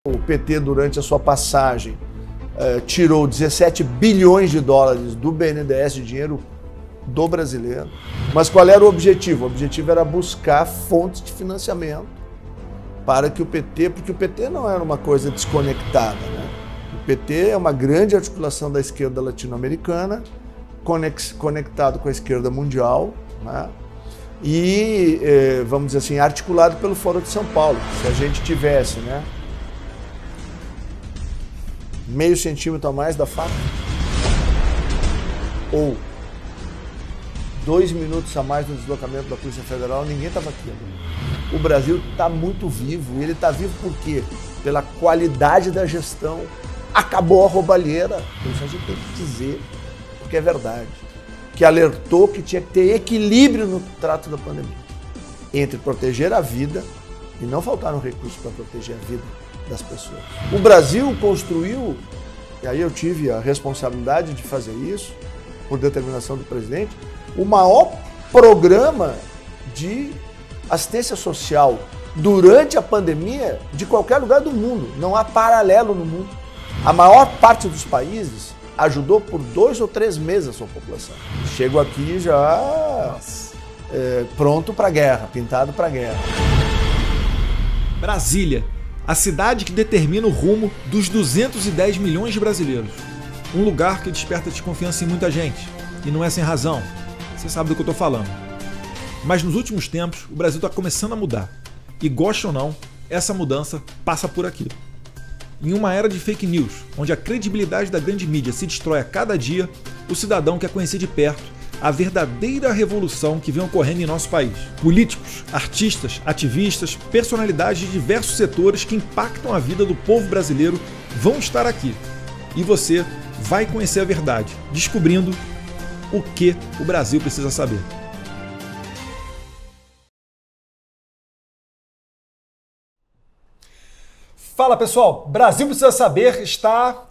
O PT, durante a sua passagem, tirou 17 bilhões de dólares do BNDES, de dinheiro do brasileiro. Mas qual era o objetivo? O objetivo era buscar fontes de financiamento para que o PT, porque o PT não era uma coisa desconectada, né? O PT é uma grande articulação da esquerda latino-americana, conectado com a esquerda mundial, né? E, vamos dizer assim, articulado pelo Foro de São Paulo. Se a gente tivesse, né, meio centímetro a mais da faca, ou 2 minutos a mais no deslocamento da Polícia Federal, ninguém estava aqui. O Brasil está muito vivo, e ele está vivo por quê? Pela qualidade da gestão. Acabou a roubalheira, isso a gente tem que dizer, porque é verdade. Que alertou que tinha que ter equilíbrio no trato da pandemia, entre proteger a vida, e não faltaram recursos para proteger a vida das pessoas. O Brasil construiu, e aí eu tive a responsabilidade de fazer isso, por determinação do presidente, o maior programa de assistência social durante a pandemia de qualquer lugar do mundo. Não há paralelo no mundo. A maior parte dos países ajudou por 2 ou 3 meses a sua população. Chego aqui já pronto para a guerra, pintado para a guerra. Brasília, a cidade que determina o rumo dos 210 milhões de brasileiros. Um lugar que desperta desconfiança em muita gente. E não é sem razão. Você sabe do que eu estou falando. Mas nos últimos tempos, o Brasil está começando a mudar. E goste ou não, essa mudança passa por aqui. Em uma era de fake news, onde a credibilidade da grande mídia se destrói a cada dia, o cidadão quer conhecer de perto a verdadeira revolução que vem ocorrendo em nosso país. Políticos, artistas, ativistas, personalidades de diversos setores que impactam a vida do povo brasileiro vão estar aqui. E você vai conhecer a verdade, descobrindo o que o Brasil precisa saber. Fala pessoal, Brasil Precisa Saber está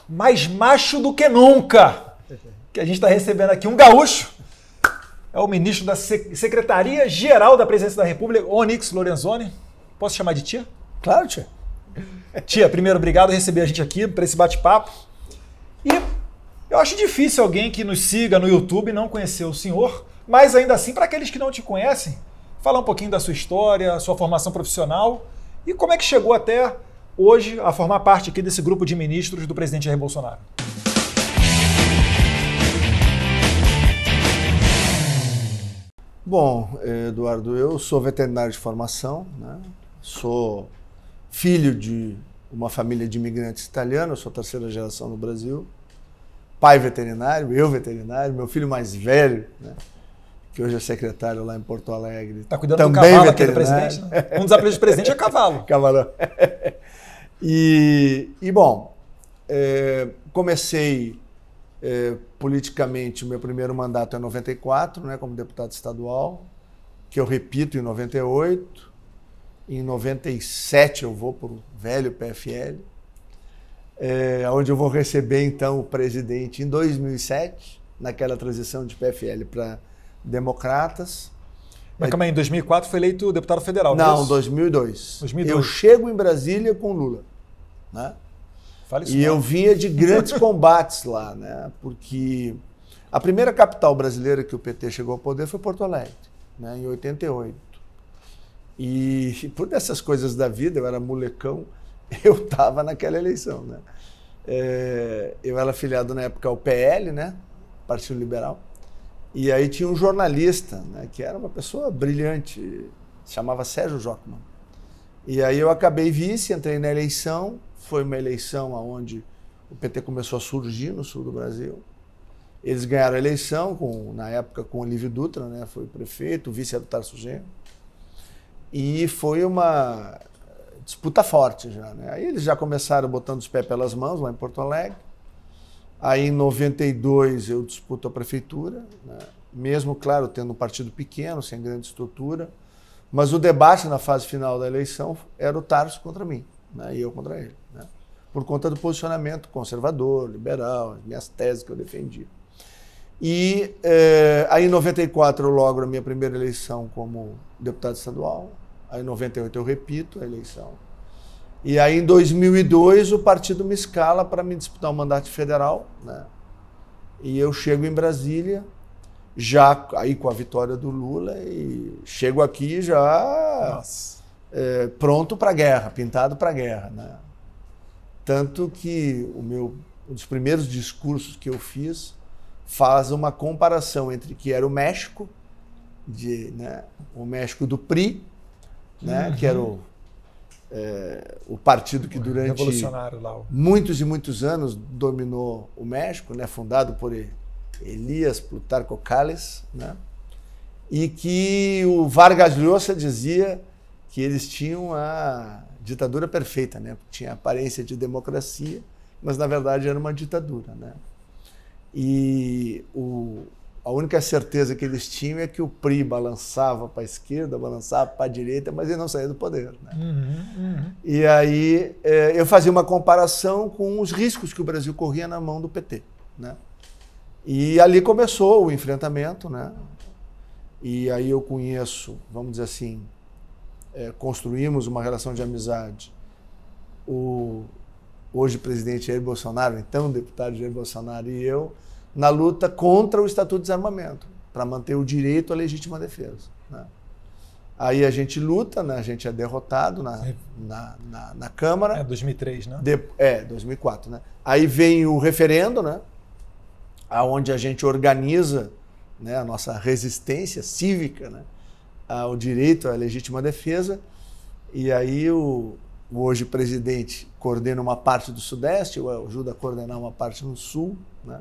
mais macho do que nunca. Que a gente está recebendo aqui um gaúcho, é o ministro da Secretaria-Geral da Presidência da República, Onyx Lorenzoni. Posso chamar de tia? Claro, tia. Tia, primeiro, obrigado por receber a gente aqui para esse bate-papo. E eu acho difícil alguém que nos siga no YouTube não conhecer o senhor, mas ainda assim, para aqueles que não te conhecem, falar um pouquinho da sua história, sua formação profissional e como é que chegou até hoje a formar parte aqui desse grupo de ministros do presidente Jair Bolsonaro. Bom, Eduardo, eu sou veterinário de formação, né? Sou filho de uma família de imigrantes italianos, sou 3ª geração no Brasil. Pai veterinário, eu veterinário, meu filho mais velho, né, que hoje é secretário lá em Porto Alegre. Está cuidando do cavalo aqui do presidente, né? Um dos apelidos do presidente é cavalo. Cavalão. Bom, comecei politicamente, o meu primeiro mandato é em 94, né, como deputado estadual, que eu repito em 98. Em 97 eu vou para o velho PFL, onde eu vou receber então o presidente em 2007, naquela transição de PFL para Democratas. Mas calma aí, em 2004 foi eleito deputado federal, não, em 2002. 2002. Eu chego em Brasília com Lula, né? Fala isso e eu vinha de grandes combates lá, né? Porque a primeira capital brasileira que o PT chegou ao poder foi Porto Alegre, né? Em 88. E por dessas coisas da vida, eu era molecão, eu estava naquela eleição, né? Eu era afiliado na época ao PL, né? Partido Liberal. E aí tinha um jornalista, né, que era uma pessoa brilhante, se chamava Sérgio Jockman. E aí eu acabei vice, entrei na eleição, foi uma eleição onde o PT começou a surgir no sul do Brasil. Eles ganharam a eleição, na época com o Olívio Dutra, né, foi prefeito, o vice era o Tarso Genro. E foi uma disputa forte já, né? Aí eles já começaram botando os pés pelas mãos lá em Porto Alegre. Aí em 92 eu disputo a prefeitura, né? Mesmo, claro, tendo um partido pequeno, sem grande estrutura, mas o debate na fase final da eleição era o Tarso contra mim, né? E eu contra ele, né? Por conta do posicionamento conservador, liberal, as minhas teses que eu defendia. E aí em 94 eu logro a minha primeira eleição como deputado estadual, aí em 98 eu repito a eleição. E aí, em 2002, o partido me escala para me disputar um mandato federal, né? E eu chego em Brasília, já aí com a vitória do Lula, e chego aqui já pronto para a guerra, pintado para a guerra, né? Tanto que um dos primeiros discursos que eu fiz faz uma comparação entre o que era o México, né, o México do PRI, né, que era o partido que durante muitos e muitos anos dominou o México, né, fundado por Elías Plutarco Calles, né, e que o Vargas Llosa dizia que eles tinham a ditadura perfeita, né, tinha aparência de democracia, mas na verdade era uma ditadura, né. E a única certeza que eles tinham é que o PRI balançava para a esquerda, balançava para a direita, mas ele não saía do poder, né? E aí eu fazia uma comparação com os riscos que o Brasil corria na mão do PT, né? E ali começou o enfrentamento, né? E aí eu conheço, vamos dizer assim, construímos uma relação de amizade. O hoje presidente Jair Bolsonaro, então deputado Jair Bolsonaro, e eu, na luta contra o Estatuto de Desarmamento, para manter o direito à legítima defesa, né? Aí a gente luta, né? A gente é derrotado na Câmara. 2003, né? 2004, né? Aí vem o referendo, né? Onde a gente organiza, né, a nossa resistência cívica, né, ao direito à legítima defesa. E aí o hoje presidente coordena uma parte do Sudeste, eu ajudo a coordenar uma parte no Sul, né?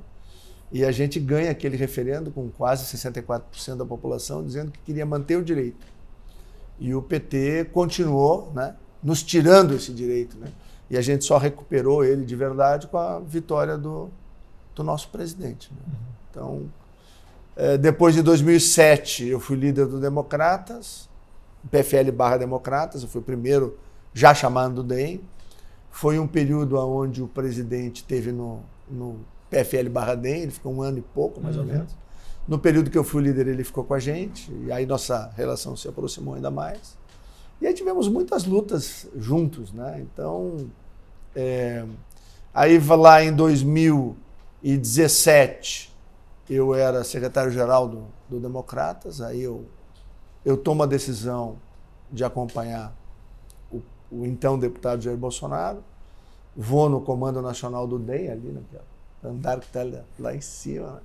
E a gente ganha aquele referendo com quase 64% da população dizendo que queria manter o direito. E o PT continuou, né, nos tirando esse direito, né? E a gente só recuperou ele de verdade com a vitória do nosso presidente, né? Então, depois de 2007, eu fui líder do Democratas, PFL/Democratas, eu fui o primeiro já chamando do DEM. Foi um período onde o presidente teve no PFL/DEM, ele ficou um ano e pouco, mais ou menos. No período que eu fui líder, ele ficou com a gente, e aí nossa relação se aproximou ainda mais. E aí tivemos muitas lutas juntos, né? Então, aí lá em 2017, eu era secretário-geral do Democratas, aí eu tomo a decisão de acompanhar o então deputado Jair Bolsonaro, vou no Comando Nacional do DEM, ali naquele andar que está lá em cima, né?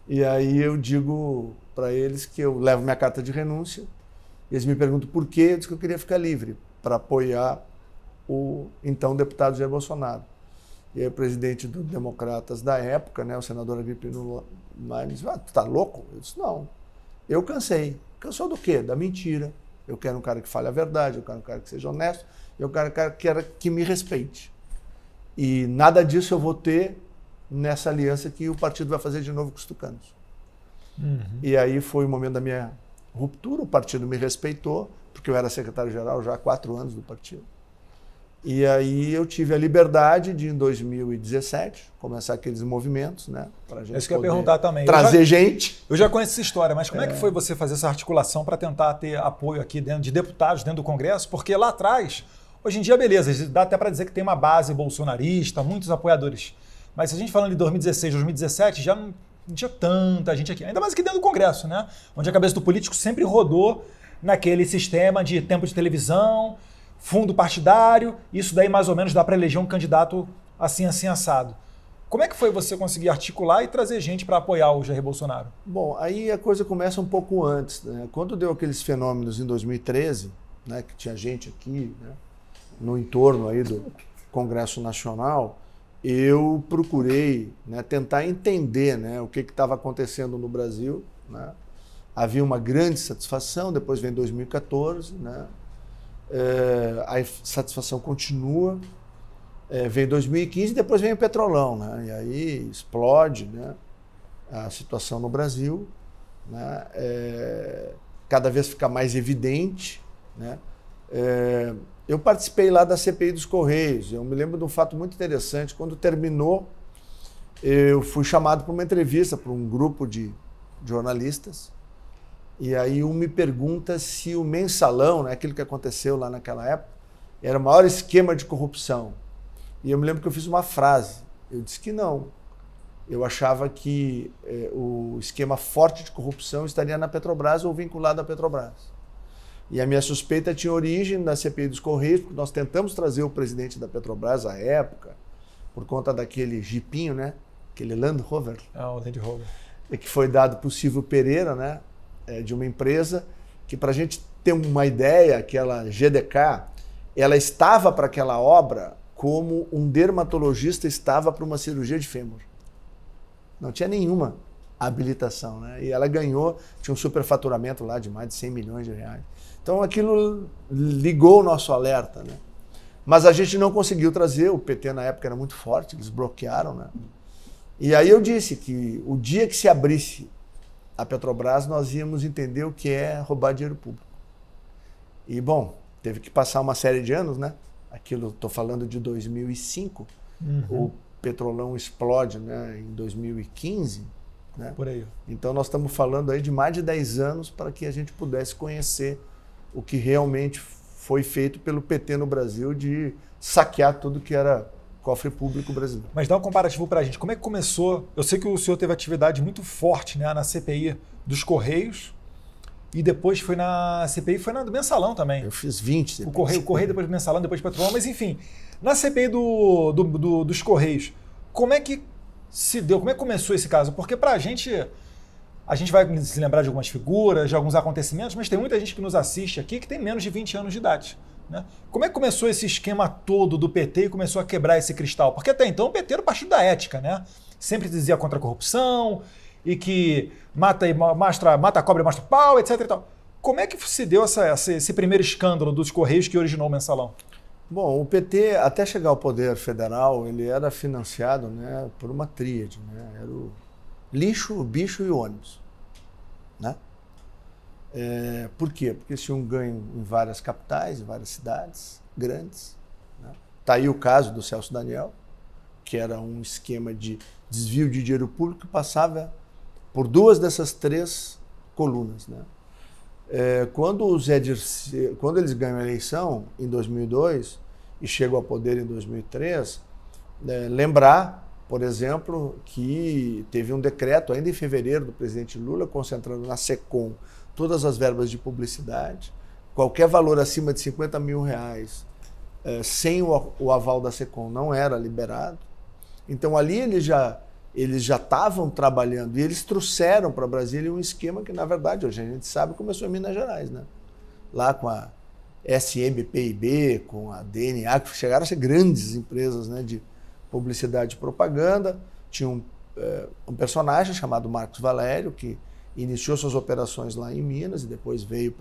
E aí eu digo para eles que eu levo minha carta de renúncia, e eles me perguntam por quê, eu disse que eu queria ficar livre para apoiar o então deputado Jair Bolsonaro. E aí o presidente do Democratas da época, né, o senador Agripino Maia, disse: tu tá louco? Eu disse: não, eu cansei. Cansou do quê? Da mentira. Eu quero um cara que fale a verdade, eu quero um cara que seja honesto, eu quero um cara que me respeite. E nada disso eu vou ter nessa aliança que o partido vai fazer de novo com os tucanos. E aí foi o momento da minha ruptura, o partido me respeitou, porque eu era secretário-geral já há 4 anos do partido. E aí eu tive a liberdade de, em 2017, começar aqueles movimentos, né, para a gente isso que eu ia perguntar também. Trazer gente. Eu já conheço essa história, mas como é que foi você fazer essa articulação para tentar ter apoio aqui dentro de deputados, dentro do Congresso? Porque lá atrás, hoje em dia, beleza, dá até para dizer que tem uma base bolsonarista, muitos apoiadores. Mas se a gente falando de 2016, 2017, já não tinha tanta gente aqui. Ainda mais aqui dentro do Congresso, né? Onde a cabeça do político sempre rodou naquele sistema de tempo de televisão, fundo partidário, isso daí mais ou menos dá para eleger um candidato assim, assado. Como é que foi você conseguir articular e trazer gente para apoiar o Jair Bolsonaro? Bom, aí a coisa começa um pouco antes, né? Quando deu aqueles fenômenos em 2013, né, que tinha gente aqui, né, no entorno aí do Congresso Nacional, eu procurei, né, tentar entender, né, o que estava acontecendo no Brasil, né? Havia uma grande satisfação, depois vem 2014, né? A satisfação continua, vem 2015 e depois vem o Petrolão, né? E aí explode, né, a situação no Brasil, né? Cada vez fica mais evidente, né? Eu participei lá da CPI dos Correios. Eu me lembro de um fato muito interessante. Quando terminou, eu fui chamado para uma entrevista para um grupo de jornalistas. E aí um me pergunta se o mensalão, né, aquilo que aconteceu lá naquela época, era o maior esquema de corrupção. E eu me lembro que eu fiz uma frase. Eu disse que não. Eu achava que o esquema forte de corrupção estaria na Petrobras ou vinculado à Petrobras. E a minha suspeita tinha origem na CPI dos Correios, porque nós tentamos trazer o presidente da Petrobras à época, por conta daquele jipinho, né? Aquele Land Rover. Ah, o Land Rover. Que foi dado para o Silvio Pereira, né? De uma empresa que, para a gente ter uma ideia, aquela GDK, ela estava para aquela obra como um dermatologista estava para uma cirurgia de fêmur. Não tinha nenhuma habilitação, né? E ela ganhou, tinha um superfaturamento lá de mais de 100 milhões de reais. Então aquilo ligou o nosso alerta, né? Mas a gente não conseguiu trazer, o PT na época era muito forte, eles bloquearam, né? E aí eu disse que o dia que se abrisse a Petrobras, nós íamos entender o que é roubar dinheiro público. E, bom, teve que passar uma série de anos, né? Aquilo, estou falando de 2005, o Petrolão explode, né, em 2015, né? Por aí. Então nós estamos falando aí de mais de 10 anos para que a gente pudesse conhecer o que realmente foi feito pelo PT no Brasil de saquear tudo que era cofre público brasileiro. Mas dá um comparativo para a gente. Como é que começou? Eu sei que o senhor teve atividade muito forte, né, na CPI dos Correios e depois foi na CPI, foi na do Mensalão também. Eu fiz 20 CPI. O Correio depois do Mensalão, depois do Petrolão, mas enfim, na CPI dos Correios, como é que se deu, como é que começou esse caso? Porque para a gente vai se lembrar de algumas figuras, de alguns acontecimentos, mas tem muita gente que nos assiste aqui que tem menos de 20 anos de idade. Né? Como é que começou esse esquema todo do PT e começou a quebrar esse cristal? Porque até então o PT era o partido da ética, né? Sempre dizia contra a corrupção e que mata a cobra e mostra o pau, etc. E tal. Como é que se deu esse primeiro escândalo dos Correios que originou o Mensalão? Bom, o PT, até chegar ao poder federal, ele era financiado, né, por uma tríade, né? Era o lixo, o bicho e o ônibus, né? Por quê? Porque eles tinham ganho em várias capitais, em várias cidades grandes. Né? Tá aí o caso do Celso Daniel, que era um esquema de desvio de dinheiro público que passava por duas dessas três colunas. Né? Quando eles ganham a eleição, em 2002, e chegam ao poder em 2003, lembrar, por exemplo, que teve um decreto ainda em fevereiro do presidente Lula concentrando na SECOM todas as verbas de publicidade, qualquer valor acima de 50 mil reais, sem o aval da SECOM não era liberado. Então ali eles já estavam trabalhando e eles trouxeram para Brasília um esquema que, na verdade, hoje a gente sabe, começou em Minas Gerais, né? Lá com a SMPIB, com a DNA, que chegaram a ser grandes empresas, né, de publicidade e propaganda. Tinha um personagem chamado Marcos Valério, que iniciou suas operações lá em Minas e depois veio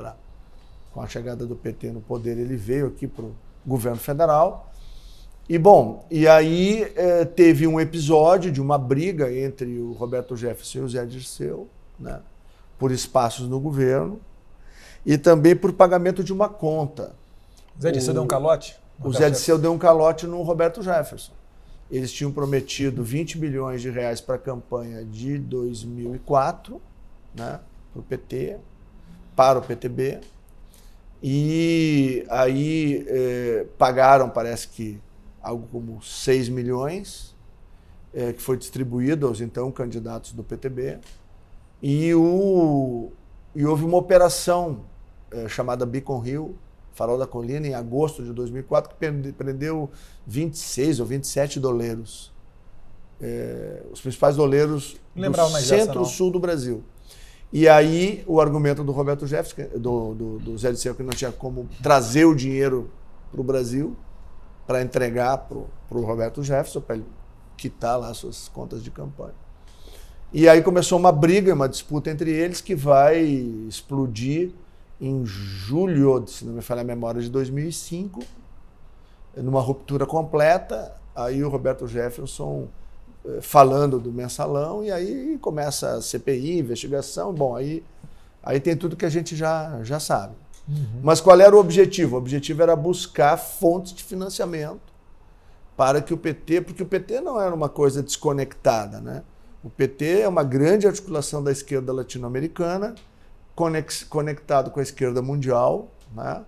com a chegada do PT no poder, ele veio aqui para o governo federal. E, bom, e aí teve um episódio de uma briga entre o Roberto Jefferson e o Zé Dirceu, né, por espaços no governo e também por pagamento de uma conta. O Zé Dirceu deu um calote? O Zé Dirceu deu um calote no Roberto Jefferson. Eles tinham prometido 20 milhões de reais para a campanha de 2004, né, para o PT, para o PTB, e aí pagaram, parece que, algo como 6 milhões, que foi distribuído aos então candidatos do PTB, e houve uma operação chamada Beacon Hill, Farol da Colina, em agosto de 2004, que prendeu 26 ou 27 doleiros, os principais doleiros do centro-sul do Brasil. E aí o argumento do Roberto Jefferson, do Zé Dirceu, que não tinha como trazer o dinheiro para o Brasil, para entregar para o Roberto Jefferson, para ele quitar lá suas contas de campanha. E aí começou uma briga, uma disputa entre eles que vai explodir em julho, se não me falha a memória, de 2005, numa ruptura completa. Aí o Roberto Jefferson falando do Mensalão, e aí começa a CPI, investigação. Bom, aí tem tudo que a gente já sabe. Uhum. Mas qual era o objetivo? O objetivo era buscar fontes de financiamento para que o PT, porque o PT não era uma coisa desconectada, né? O PT é uma grande articulação da esquerda latino-americana, conectado com a esquerda mundial, né?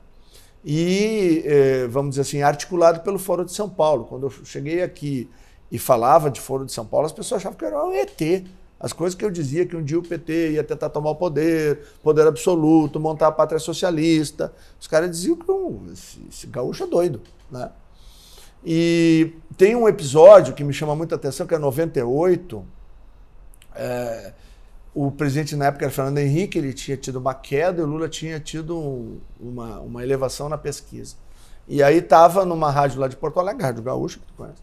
e, vamos dizer assim, articulado pelo Foro de São Paulo. Quando eu cheguei aqui e falava de Foro de São Paulo, as pessoas achavam que era um ET. As coisas que eu dizia, que um dia o PT ia tentar tomar o poder absoluto, montar a pátria socialista. Os caras diziam que esse gaúcho é doido, né? E tem um episódio que me chama muita atenção, que é 98. O presidente na época era Fernando Henrique, ele tinha tido uma queda e o Lula tinha tido uma elevação na pesquisa. E aí estava numa rádio lá de Porto Alegre, Rádio Gaúcha, que tu conhece,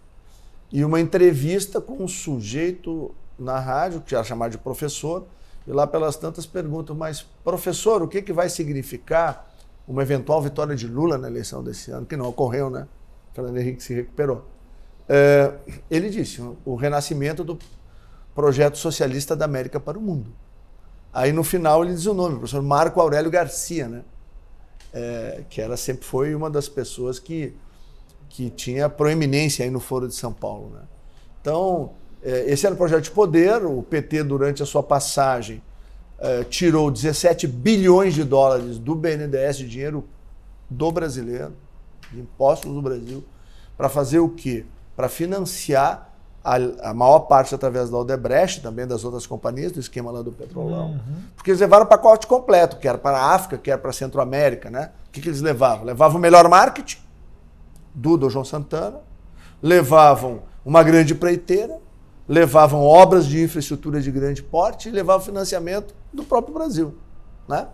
e uma entrevista com um sujeito na rádio, que era chamado de professor, e lá pelas tantas perguntam, mas professor, o que vai significar uma eventual vitória de Lula na eleição desse ano, que não ocorreu, né? Fernando Henrique se recuperou. Ele disse, o renascimento do projeto socialista da América para o mundo. Aí no final ele diz o nome, o professor Marco Aurélio Garcia, né? Que sempre foi uma das pessoas que tinha proeminência aí no Foro de São Paulo, né? Então, esse era o projeto de poder. O PT, durante a sua passagem, tirou 17 bilhões de dólares do BNDES, de dinheiro do brasileiro, de impostos do Brasil, para fazer o quê? Para financiar a maior parte através da Odebrecht, também das outras companhias, do esquema lá do Petrolão. Uhum. Porque eles levaram o pacote completo, que era para a África, que era para a Centro-América, né? O que eles levavam? Levavam o melhor marketing, do João Santana, levavam uma grande empreiteira, levavam obras de infraestrutura de grande porte e levavam financiamento do próprio Brasil, né?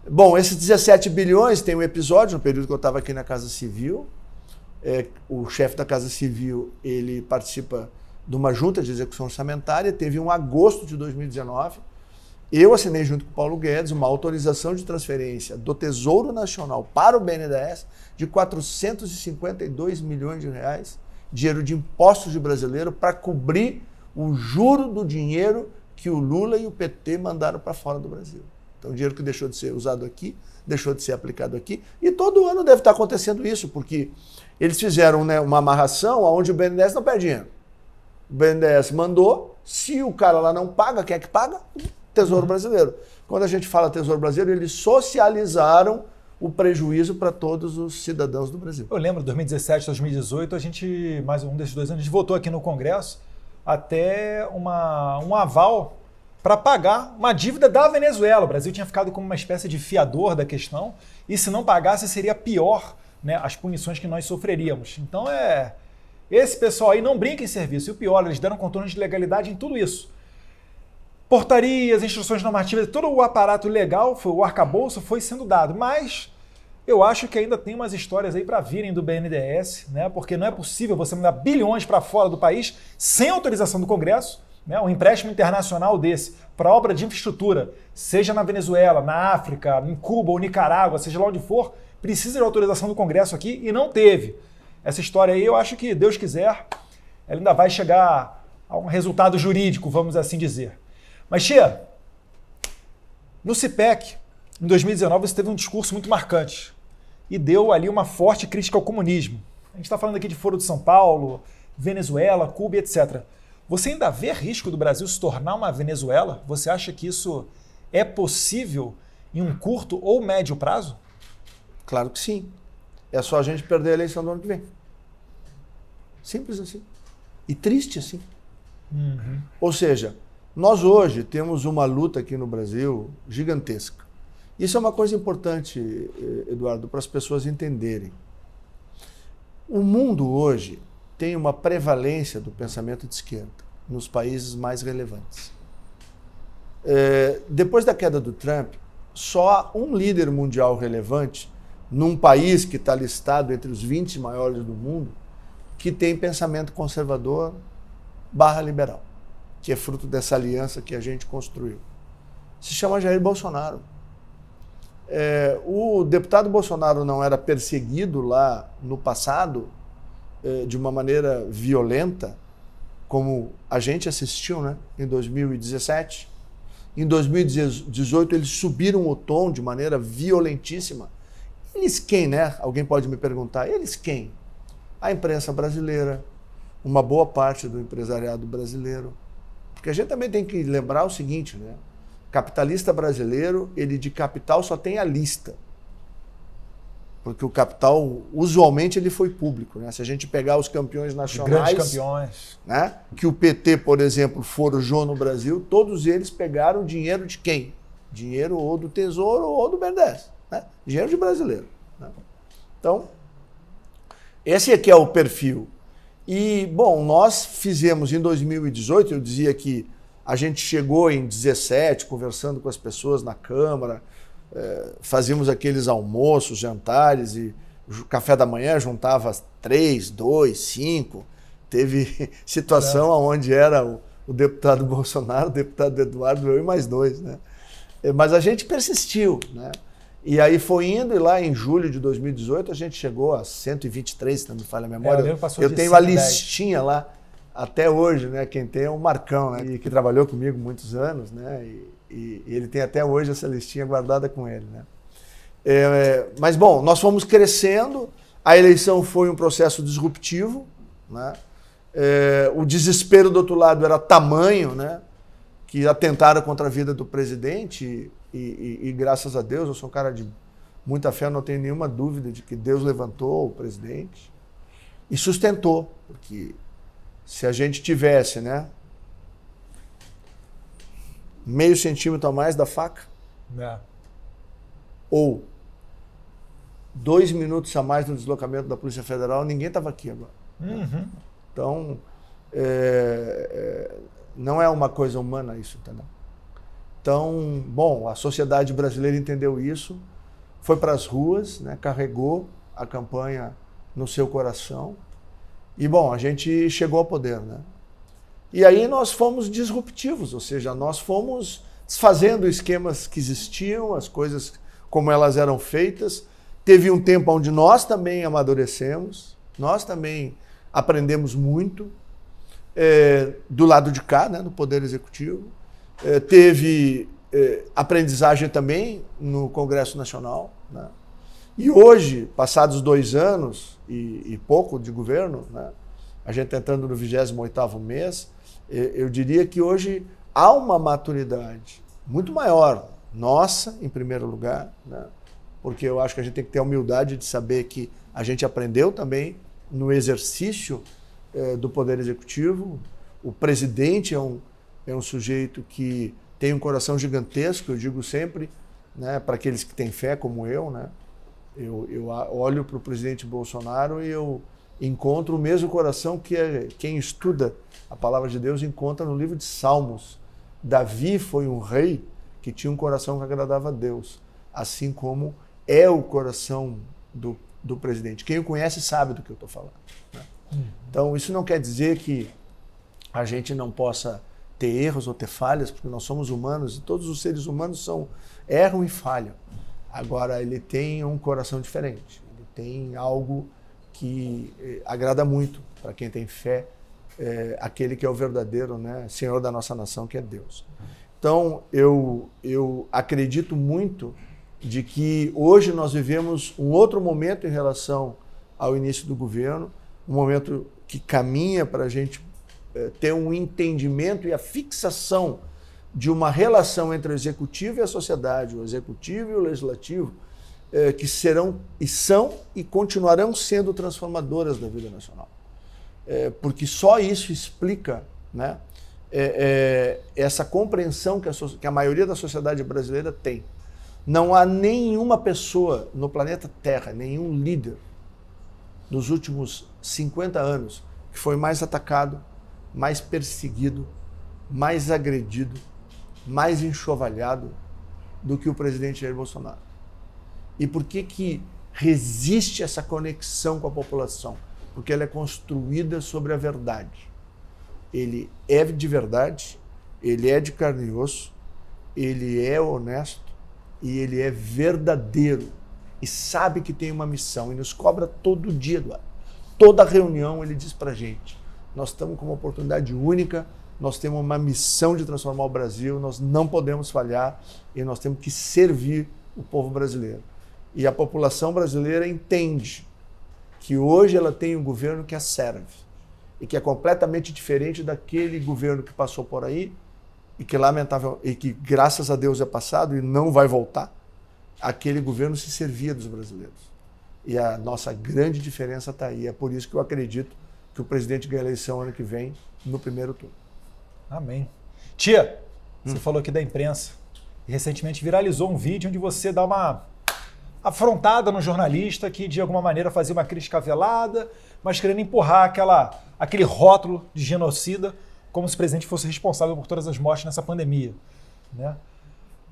Bom, esses 17 bilhões, tem um episódio, no período que eu estava aqui na Casa Civil, o chefe da Casa Civil, ele participa de uma junta de execução orçamentária, teve em agosto de 2019, eu assinei junto com o Paulo Guedes uma autorização de transferência do Tesouro Nacional para o BNDES de 452 milhões de reais, dinheiro de impostos de brasileiro, para cobrir o juro do dinheiro que o Lula e o PT mandaram para fora do Brasil. Então, dinheiro que deixou de ser usado aqui, deixou de ser aplicado aqui, e todo ano deve estar acontecendo isso, porque eles fizeram, né, uma amarração onde o BNDES não perde dinheiro. O BNDES mandou, se o cara lá não paga, quem é que paga? O Tesouro Brasileiro. Quando a gente fala Tesouro Brasileiro, eles socializaram o prejuízo para todos os cidadãos do Brasil. Eu lembro, 2017, 2018, a gente, mais um desses 2 anos, a gente votou aqui no Congresso até um aval para pagar uma dívida da Venezuela. O Brasil tinha ficado como uma espécie de fiador da questão, e se não pagasse seria pior, né, as punições que nós sofreríamos. Então esse pessoal aí não brinca em serviço. E o pior, eles deram contorno de legalidade em tudo isso. Portarias, instruções normativas, todo o aparato legal, o arcabouço foi sendo dado. Mas eu acho que ainda tem umas histórias aí para virem do BNDES, né? Porque não é possível você mandar bilhões para fora do país sem autorização do Congresso, né? Um empréstimo internacional desse para obra de infraestrutura, seja na Venezuela, na África, em Cuba ou Nicarágua, seja lá onde for, precisa de autorização do Congresso aqui e não teve. Essa história aí, eu acho que, Deus quiser, ela ainda vai chegar a um resultado jurídico, vamos assim dizer. Mas, Chia, no CIPEC, em 2019, você teve um discurso muito marcante e deu ali uma forte crítica ao comunismo. A gente está falando aqui de Foro de São Paulo, Venezuela, Cuba, etc. Você ainda vê risco do Brasil se tornar uma Venezuela? Você acha que isso é possível em um curto ou médio prazo? Claro que sim. É só a gente perder a eleição do ano que vem. Simples assim. E triste assim. Uhum. Ou seja, nós hoje temos uma luta aqui no Brasil gigantesca. Isso é uma coisa importante, Eduardo, para as pessoas entenderem. O mundo hoje tem uma prevalência do pensamento de esquerda nos países mais relevantes. Depois da queda do Trump, só um líder mundial relevante, num país que está listado entre os 20 maiores do mundo, que tem pensamento conservador / liberal, que é fruto dessa aliança que a gente construiu. Se chama Jair Bolsonaro. O deputado Bolsonaro não era perseguido lá no passado de uma maneira violenta, como a gente assistiu, né, em 2017. Em 2018 eles subiram o tom de maneira violentíssima. Eles quem, né? Alguém pode me perguntar. Eles quem? A imprensa brasileira, uma boa parte do empresariado brasileiro. Porque a gente também tem que lembrar o seguinte, né? Capitalista brasileiro, ele de capital só tem a lista. porque o capital, usualmente, ele foi público, né? Se a gente pegar os campeões nacionais, grandes campeões, né? Que o PT, por exemplo, forjou no Brasil, todos eles pegaram dinheiro de quem? Dinheiro ou do Tesouro ou do BNDES, né? Dinheiro de brasileiro, né? Então, esse aqui é o perfil. E, bom, nós fizemos em 2018, eu dizia que a gente chegou em 17, conversando com as pessoas na Câmara, fazíamos aqueles almoços, jantares, e o café da manhã juntava 3, 2, 5. Teve situação onde era o deputado Bolsonaro, o deputado Eduardo, eu e mais 2, né? Mas a gente persistiu, né? E aí foi indo, e lá em julho de 2018 a gente chegou a 123, se não me falha a memória. Eu tenho a listinha lá até hoje, né? Quem tem é o Marcão, né? E que trabalhou comigo muitos anos, né? E ele tem até hoje essa listinha guardada com ele, né? Mas, bom, nós fomos crescendo, a eleição foi um processo disruptivo, né? O desespero do outro lado era tamanho, né? Que atentaram contra a vida do presidente e graças a Deus, eu sou um cara de muita fé, não tenho nenhuma dúvida de que Deus levantou o presidente e sustentou, porque se a gente tivesse, né, meio centímetro a mais da faca, ou 2 minutos a mais no deslocamento da Polícia Federal, ninguém estava aqui agora. Uhum. Então, não é uma coisa humana isso, entendeu? Então, bom, a sociedade brasileira entendeu isso, foi para as ruas, né, carregou a campanha no seu coração e, bom, a gente chegou ao poder, né? E aí nós fomos disruptivos, ou seja, nós fomos desfazendo esquemas que existiam, as coisas como elas eram feitas. Teve um tempo onde nós também amadurecemos, nós também aprendemos muito do lado de cá, né, no Poder Executivo. Teve aprendizagem também no Congresso Nacional, né? E hoje, passados 2 anos e pouco de governo, né, a gente está entrando no 28º mês, eu diria que hoje há uma maturidade muito maior, nossa, em primeiro lugar, né, porque eu acho que a gente tem que ter a humildade de saber que a gente aprendeu também no exercício do Poder Executivo. O presidente é um sujeito que tem um coração gigantesco, eu digo sempre, né, para aqueles que têm fé como eu, né, eu olho para o presidente Bolsonaro e eu encontro o mesmo coração que quem estuda a palavra de Deus encontra no livro de Salmos. Davi foi um rei que tinha um coração que agradava a Deus, assim como é o coração do presidente. Quem o conhece sabe do que eu estou falando, né? Então, isso não quer dizer que a gente não possa ter erros ou ter falhas, porque nós somos humanos e todos os seres humanos erram e falham. Agora, ele tem um coração diferente, ele tem algo que agrada muito para quem tem fé, aquele que é o verdadeiro, né, Senhor da nossa nação, que é Deus. Então, eu acredito muito de que hoje nós vivemos um outro momento em relação ao início do governo, um momento que caminha para a gente ter um entendimento e a fixação de uma relação entre o executivo e a sociedade, o executivo e o legislativo, que serão e são e continuarão sendo transformadoras da vida nacional. Porque só isso explica, né, essa compreensão que a maioria da sociedade brasileira tem. Não há nenhuma pessoa no planeta Terra, nenhum líder nos últimos 50 anos que foi mais atacado, mais perseguido, mais agredido, mais enxovalhado do que o presidente Jair Bolsonaro. E por que resiste essa conexão com a população? Porque ela é construída sobre a verdade. Ele é de verdade, ele é de carne e osso, ele é honesto e ele é verdadeiro e sabe que tem uma missão e nos cobra todo dia, Eduardo. Toda reunião ele diz pra gente, nós estamos com uma oportunidade única, nós temos uma missão de transformar o Brasil, nós não podemos falhar e nós temos que servir o povo brasileiro. E a população brasileira entende que hoje ela tem um governo que a serve e que é completamente diferente daquele governo que passou por aí e que lamentável e que graças a Deus é passado e não vai voltar. Aquele governo se servia dos brasileiros. E a nossa grande diferença está aí. É por isso que eu acredito que o presidente ganha a eleição ano que vem, no primeiro turno. Amém. Tia, você falou aqui da imprensa. E recentemente viralizou um vídeo onde você dá uma afrontada no jornalista que, de alguma maneira, fazia uma crítica velada, mas querendo empurrar aquele rótulo de genocida, como se o presidente fosse responsável por todas as mortes nessa pandemia, né?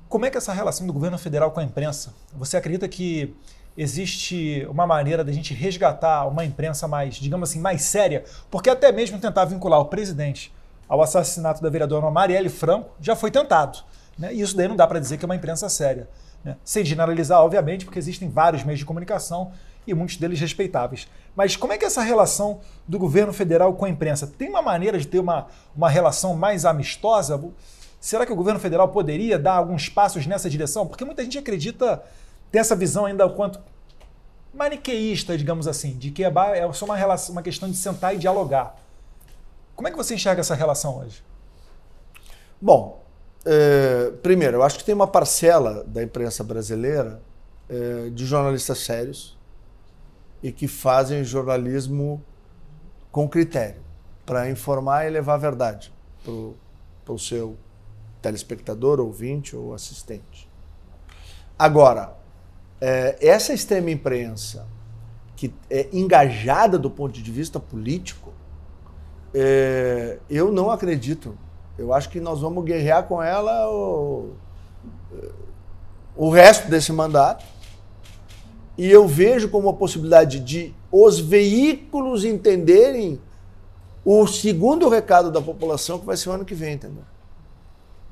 Como é que é essa relação do governo federal com a imprensa? Você acredita que existe uma maneira da gente resgatar uma imprensa mais, digamos assim, mais séria? Porque até mesmo tentar vincular o presidente ao assassinato da vereadora Marielle Franco já foi tentado, né? E isso daí não dá para dizer que é uma imprensa séria, né? Sem generalizar, obviamente, porque existem vários meios de comunicação e muitos deles respeitáveis. Mas como é que é essa relação do governo federal com a imprensa? Tem uma maneira de ter uma relação mais amistosa? Será que o governo federal poderia dar alguns passos nessa direção? Porque muita gente acredita, tem essa visão ainda o quanto maniqueísta, digamos assim, de que é só uma questão de sentar e dialogar. Como é que você enxerga essa relação hoje? Bom, primeiro, eu acho que tem uma parcela da imprensa brasileira de jornalistas sérios e que fazem jornalismo com critério, para informar e levar a verdade para o seu telespectador, ouvinte ou assistente. Agora, essa extrema imprensa que é engajada do ponto de vista político, eu não acredito. Eu acho que nós vamos guerrear com ela o resto desse mandato. E eu vejo como a possibilidade de os veículos entenderem o segundo recado da população, que vai ser o ano que vem, entendeu?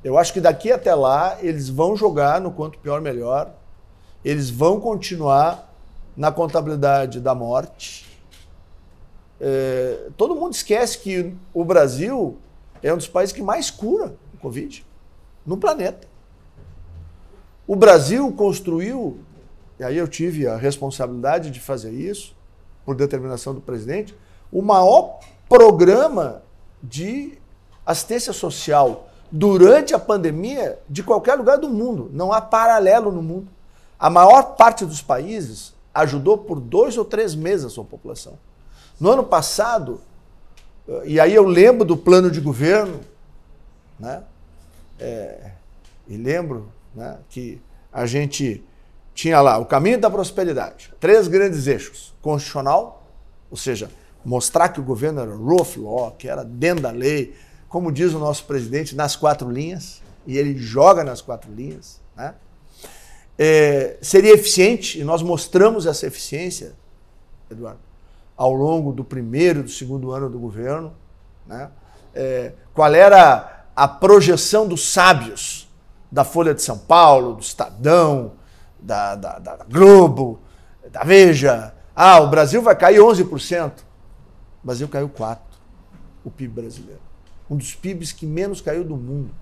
Eu acho que daqui até lá eles vão jogar no quanto pior melhor, eles vão continuar na contabilidade da morte. Todo mundo esquece que o Brasil é um dos países que mais cura o Covid no planeta. O Brasil construiu, e aí eu tive a responsabilidade de fazer isso, por determinação do presidente, o maior programa de assistência social durante a pandemia de qualquer lugar do mundo. Não há paralelo no mundo. A maior parte dos países ajudou por 2 ou 3 meses a sua população. No ano passado, e aí eu lembro do plano de governo, né? E lembro, né, que a gente tinha lá o caminho da prosperidade, 3 grandes eixos: constitucional, ou seja, mostrar que o governo era rule of law, que era dentro da lei, como diz o nosso presidente, nas 4 linhas, e ele joga nas 4 linhas, né? Seria eficiente, e nós mostramos essa eficiência, Eduardo, ao longo do primeiro e do segundo ano do governo, né? Qual era a projeção dos sábios da Folha de São Paulo, do Estadão, da Globo, da Veja? O Brasil vai cair 11%. O Brasil caiu 4%, o PIB brasileiro. Um dos PIBs que menos caiu do mundo.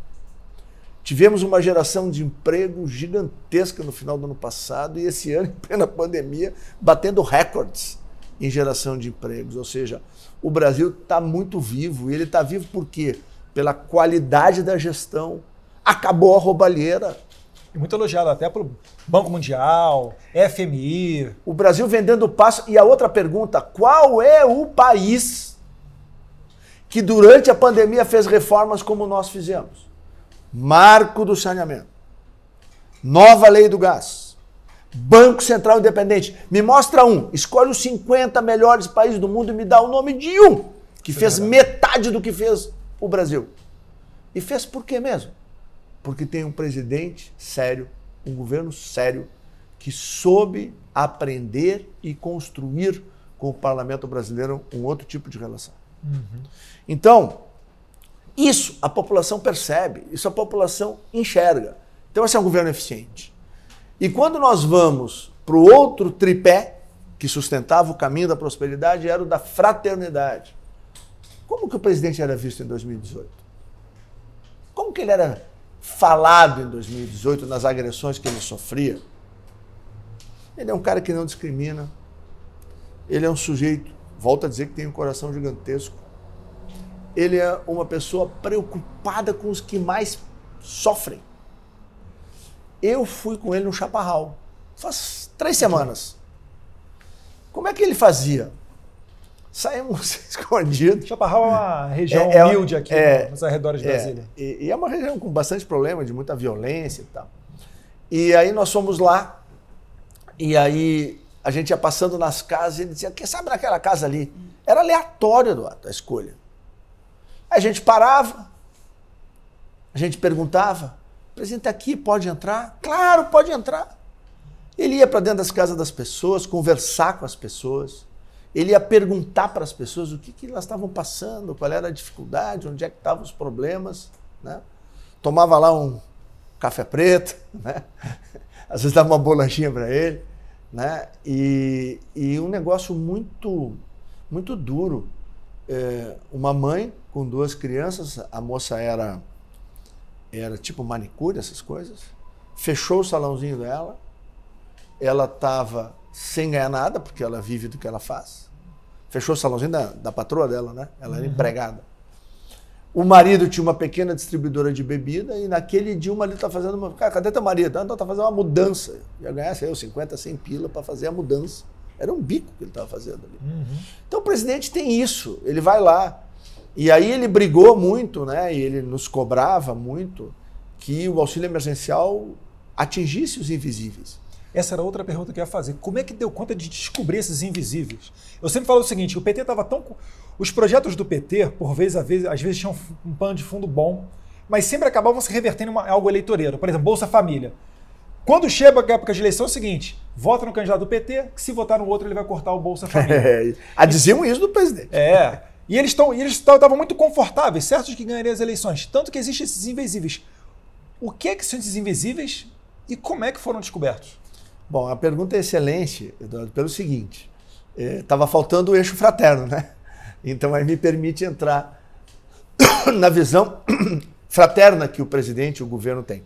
Tivemos uma geração de emprego gigantesca no final do ano passado e esse ano, em plena pandemia, batendo recordes em geração de empregos. Ou seja, o Brasil está muito vivo. E ele está vivo por quê? Pela qualidade da gestão. Acabou a roubalheira. E muito elogiado até pelo Banco Mundial, FMI. O Brasil vendendo passo. E a outra pergunta, qual é o país que durante a pandemia fez reformas como nós fizemos? Marco do saneamento, nova lei do gás, Banco Central Independente. Me mostra um, escolhe os 50 melhores países do mundo e me dá o nome de um que fez metade do que fez o Brasil. E fez por quê mesmo? Porque tem um presidente sério, um governo sério, que soube aprender e construir com o parlamento brasileiro um outro tipo de relação. Então, isso a população percebe, isso a população enxerga. Então esse é um governo eficiente. E quando nós vamos para o outro tripé que sustentava o caminho da prosperidade, era o da fraternidade. Como que o presidente era visto em 2018? Como que ele era falado em 2018 nas agressões que ele sofria? Ele é um cara que não discrimina. Ele é um sujeito, volto a dizer, que tem um coração gigantesco. Ele é uma pessoa preocupada com os que mais sofrem. Eu fui com ele no Chaparral, faz 3 semanas. Como é que ele fazia? Saímos escondidos. Chaparral é uma região humilde aqui nos arredores de Brasília. E é uma região com bastante problema, de muita violência e tal. E aí nós fomos lá, e aí a gente ia passando nas casas e ele dizia, quem sabe naquela casa ali? Era aleatório, Eduardo, a escolha. Aí a gente parava, a gente perguntava, o presidente aqui, pode entrar? Claro, pode entrar. Ele ia para dentro das casas das pessoas, conversar com as pessoas, ele ia perguntar para as pessoas o que elas estavam passando, qual era a dificuldade, onde é que estavam os problemas, né? Tomava lá um café preto, né? Às vezes dava uma bolachinha para ele, né? E um negócio muito, muito duro. Uma mãe com 2 crianças, a moça era tipo manicure, essas coisas, fechou o salãozinho dela, ela estava sem ganhar nada, porque ela vive do que ela faz, fechou o salãozinho da patroa dela, né? Ela era empregada. O marido tinha uma pequena distribuidora de bebida e naquele dia o marido está fazendo uma... Cara, cadê teu marido? Então está fazendo uma mudança. Ia ganhar, sei eu, 50, 100 pila para fazer a mudança. Era um bico que ele estava fazendo ali. Então o presidente tem isso, ele vai lá. E aí ele brigou muito, né? E ele nos cobrava muito que o auxílio emergencial atingisse os invisíveis. Essa era outra pergunta que eu ia fazer. Como é que deu conta de descobrir esses invisíveis? Eu sempre falo o seguinte, o PT estava tão... Os projetos do PT, por vez a vez, às vezes tinham um pano de fundo bom, mas sempre acabavam se revertendo em algo eleitoreiro. Por exemplo, Bolsa Família. Quando chega a época de eleição é o seguinte, vota no candidato do PT, que se votar no outro ele vai cortar o Bolsa Família. Diziam isso do presidente. E eles estavam muito confortáveis, certos que ganhariam as eleições. Tanto que existem esses invisíveis. O que são esses invisíveis e como é que foram descobertos? Bom, a pergunta é excelente, Eduardo, pelo seguinte, estava faltando o eixo fraterno, né? Então aí me permite entrar na visão fraterna que o presidente e o governo têm.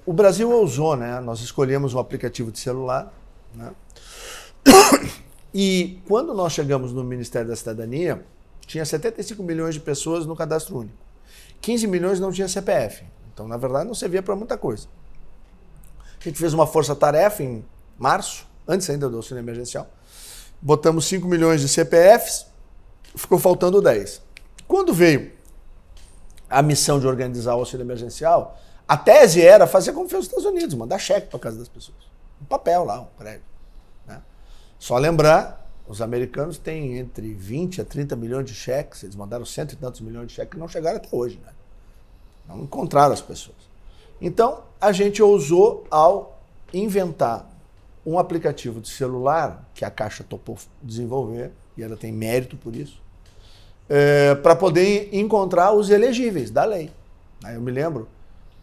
O Brasil ousou, né? Nós escolhemos um aplicativo de celular, né? E quando nós chegamos no Ministério da Cidadania, tinha 75 milhões de pessoas no cadastro único. 15 milhões não tinha CPF. Então, na verdade, não servia para muita coisa. A gente fez uma força-tarefa em março, antes ainda do auxílio emergencial. Botamos 5 milhões de CPFs, ficou faltando 10. Quando veio a missão de organizar o auxílio emergencial, a tese era fazer como fez os Estados Unidos, mandar cheque para casa das pessoas. Um papel lá, um prédio. Né? Só lembrar, os americanos têm entre 20 a 30 milhões de cheques, eles mandaram 100 e tantos milhões de cheques que não chegaram até hoje. Né? Não encontraram as pessoas. Então, a gente ousou ao inventar um aplicativo de celular, que a Caixa topou desenvolver, e ela tem mérito por isso, para poder encontrar os elegíveis da lei. Aí eu me lembro,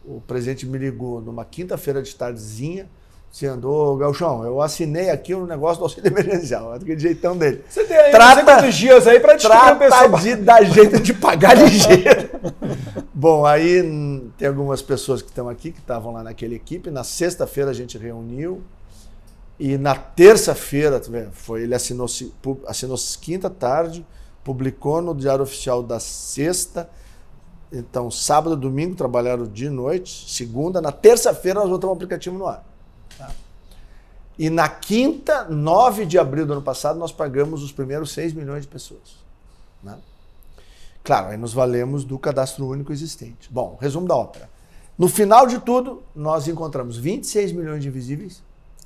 o presidente me ligou numa quinta-feira de tardezinha, dizendo, ô Gauchão, eu assinei aqui um negócio do auxílio emergencial, aquele jeitão dele. Você tem aí quantos dias aí para descobrir a pessoa. Trata de dar jeito de pagar ligeiro. Bom, aí tem algumas pessoas que estão aqui, que estavam lá naquela equipe, na sexta-feira a gente reuniu, e na terça-feira, ele assinou quinta tarde, publicou no Diário Oficial da sexta, então sábado, domingo trabalharam de noite, segunda, na terça-feira nós botamos o aplicativo no ar. Tá? E na quinta, 9 de abril do ano passado, nós pagamos os primeiros 6 milhões de pessoas. Né? Claro, aí nos valemos do cadastro único existente. Bom, resumo da ópera. No final de tudo, nós encontramos 26 milhões de invisíveis.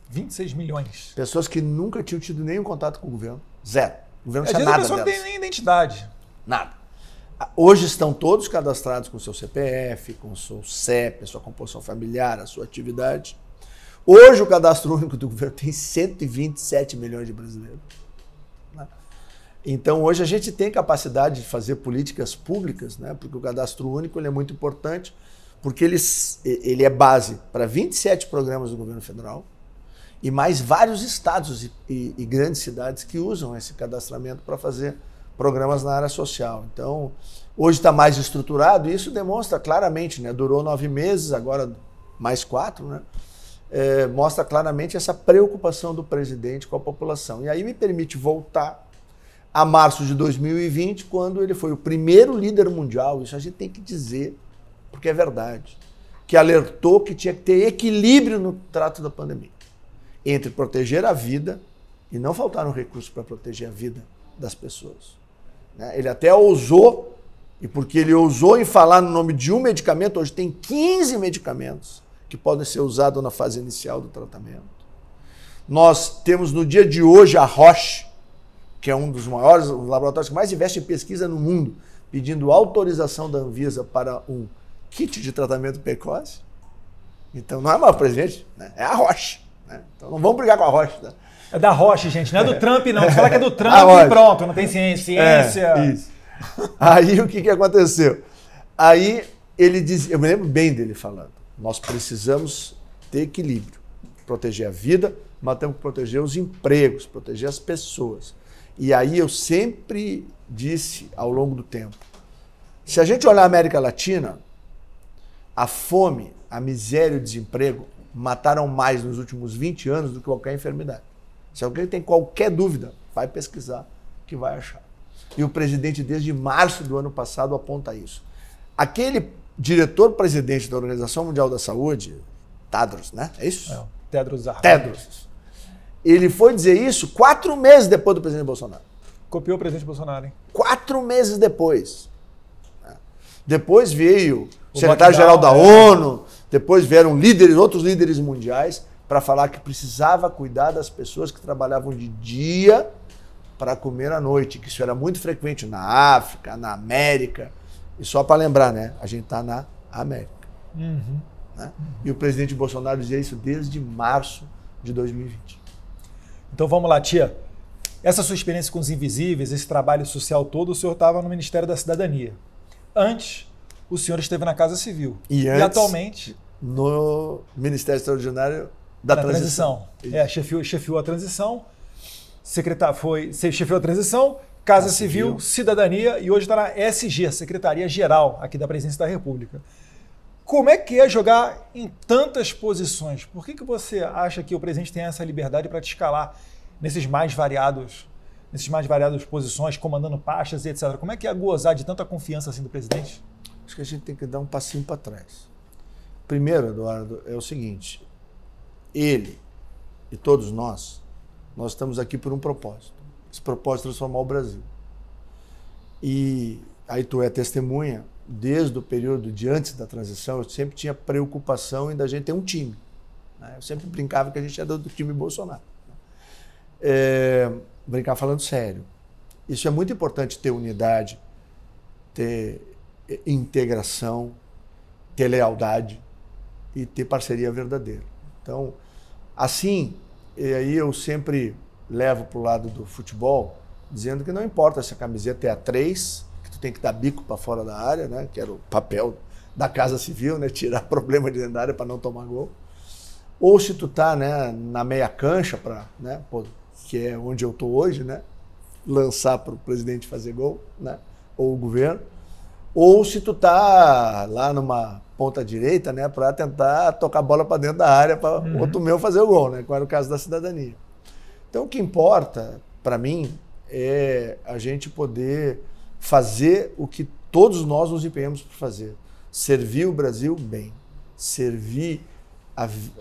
26 milhões. Pessoas que nunca tinham tido nenhum contato com o governo. Zero. O governo não tinha nada delas. A pessoa não tem nem identidade. Nada. Hoje estão todos cadastrados com seu CPF, com o seu CEP, a sua composição familiar, a sua atividade. Hoje o cadastro único do governo tem 127 milhões de brasileiros. Então hoje a gente tem capacidade de fazer políticas públicas, né? Porque o cadastro único ele é muito importante, porque ele é base para 27 programas do governo federal e mais vários estados e grandes cidades que usam esse cadastramento para fazer programas na área social. Então, hoje está mais estruturado e isso demonstra claramente, né? Durou 9 meses, agora mais 4, né? Mostra claramente essa preocupação do presidente com a população. E aí me permite voltar a março de 2020, quando ele foi o primeiro líder mundial, isso a gente tem que dizer, porque é verdade, que alertou que tinha que ter equilíbrio no trato da pandemia. entre proteger a vida e não faltaram recursos para proteger a vida das pessoas. Ele até ousou, e porque ele ousou em falar no nome de um medicamento, hoje tem 15 medicamentos que podem ser usados na fase inicial do tratamento. Nós temos no dia de hoje a Roche, que é um dos maiores laboratórios que mais investe em pesquisa no mundo, pedindo autorização da Anvisa para um kit de tratamento precoce. Então não é mais o presidente, né? É a Roche. Né? Então não vamos brigar com a Roche. Tá? É da Roche, gente, não é do Trump, não. Você fala que é do Trump e pronto, não tem ciência. Isso. Aí o que aconteceu? Aí ele diz, eu me lembro bem dele falando, nós precisamos ter equilíbrio, proteger a vida, mas temos que proteger os empregos, proteger as pessoas. E aí eu sempre disse ao longo do tempo, se a gente olhar a América Latina, a fome, a miséria e o desemprego mataram mais nos últimos 20 anos do que qualquer enfermidade. Se alguém tem qualquer dúvida, vai pesquisar que vai achar. E o presidente, desde março do ano passado, aponta isso. Aquele diretor-presidente da Organização Mundial da Saúde, Tedros, né? É isso? É, Tedros. Tedros. Ele foi dizer isso 4 meses depois do presidente Bolsonaro. Copiou o presidente Bolsonaro, hein? 4 meses depois. Depois veio o secretário-geral da ONU, depois vieram líderes, outros líderes mundiais, para falar que precisava cuidar das pessoas que trabalhavam de dia para comer à noite, que isso era muito frequente na África, na América. E só para lembrar, né? A gente está na América. Uhum. Né? E o presidente Bolsonaro dizia isso desde março de 2020. Então vamos lá, tia. Essa sua experiência com os invisíveis, esse trabalho social todo, o senhor estava no Ministério da Cidadania. Antes, o senhor esteve na Casa Civil. E atualmente no Ministério Extraordinário da Transição. Chefiou a transição, chefiou a transição, Casa Civil, Cidadania, e hoje está na SG, Secretaria-Geral aqui da Presidência da República. Como é que é jogar em tantas posições? Por que você acha que o presidente tem essa liberdade para te escalar nesses mais variadas posições, comandando pastas e etc? Como é que é gozar de tanta confiança assim do presidente? Acho que a gente tem que dar um passinho para trás. Primeiro, Eduardo, é o seguinte, ele e todos nós estamos aqui por um propósito. Esse propósito é transformar o Brasil. E aí tu é testemunha, desde o período de antes da transição, eu sempre tinha preocupação em da gente ter um time. Né? Eu sempre brincava que a gente era do time Bolsonaro. Brincar falando sério. Isso é muito importante, ter unidade, ter integração, ter lealdade e ter parceria verdadeira. Então, assim, e aí eu sempre levo para o lado do futebol, dizendo que não importa se a camiseta é A3, que tu tem que dar bico para fora da área, né? Que era o papel da Casa Civil, né? Tirar problema de dentro da área para não tomar gol. Ou se tu tá, né, na meia cancha, né, que é onde eu estou hoje, né? Lançar para o presidente fazer gol, né? Ou o governo. Ou se tu tá lá numa ponta direita, né, para tentar tocar a bola para dentro da área para outro meu fazer o gol, né, como era o caso da Cidadania. Então o que importa para mim é a gente poder fazer o que todos nós nos empenhamos por fazer. Servir o Brasil bem, servir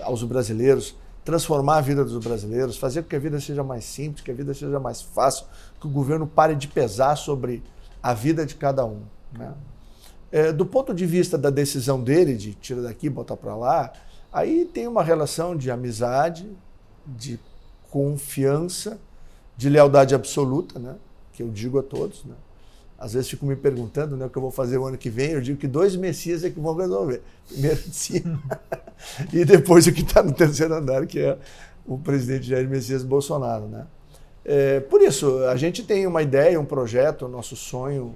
aos brasileiros, transformar a vida dos brasileiros, fazer com que a vida seja mais simples, que a vida seja mais fácil, que o governo pare de pesar sobre a vida de cada um. Né? Do ponto de vista da decisão dele, de tirar daqui e botar para lá, aí tem uma relação de amizade, de confiança, de lealdade absoluta, né? Que eu digo a todos. Né? Às vezes fico me perguntando, né, o que eu vou fazer o ano que vem, eu digo que 2 messias é que vão resolver. Primeiro de cima e depois o que está no terceiro andar, que é o presidente Jair Messias Bolsonaro. Né? Por isso, a gente tem uma ideia, um projeto, o nosso sonho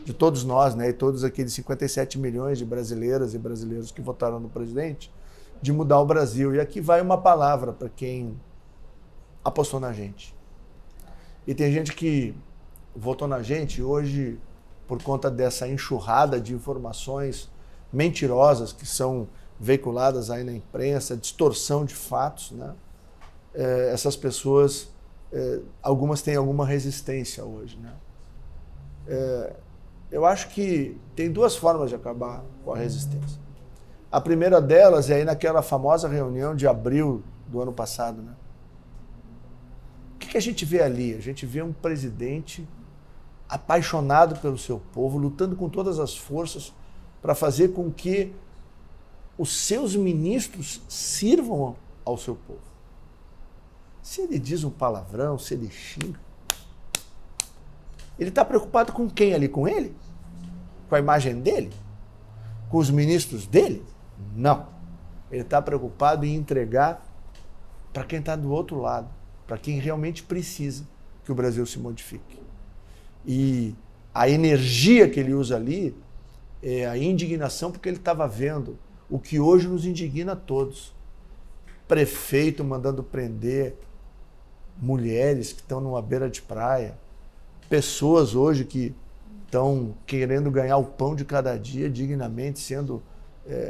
de todos nós, né, e todos aqueles 57 milhões de brasileiras e brasileiros que votaram no presidente, de mudar o Brasil. E aqui vai uma palavra para quem apostou na gente. E tem gente que votou na gente hoje por conta dessa enxurrada de informações mentirosas que são veiculadas aí na imprensa, distorção de fatos, né? Essas pessoas, algumas têm alguma resistência hoje, né? Eu acho que tem 2 formas de acabar com a resistência. A primeira delas é aí naquela famosa reunião de abril do ano passado, né? que a gente vê ali? A gente vê um presidente apaixonado pelo seu povo, lutando com todas as forças para fazer com que os seus ministros sirvam ao seu povo. Se ele diz um palavrão, se ele xinga, ele está preocupado com quem ali? Com ele? Com a imagem dele? Com os ministros dele? Não. Ele está preocupado em entregar para quem está do outro lado, para quem realmente precisa que o Brasil se modifique. E a energia que ele usa ali é a indignação, porque ele estava vendo o que hoje nos indigna a todos. Prefeito mandando prender mulheres que estão numa beira de praia, pessoas hoje que estão querendo ganhar o pão de cada dia dignamente, sendo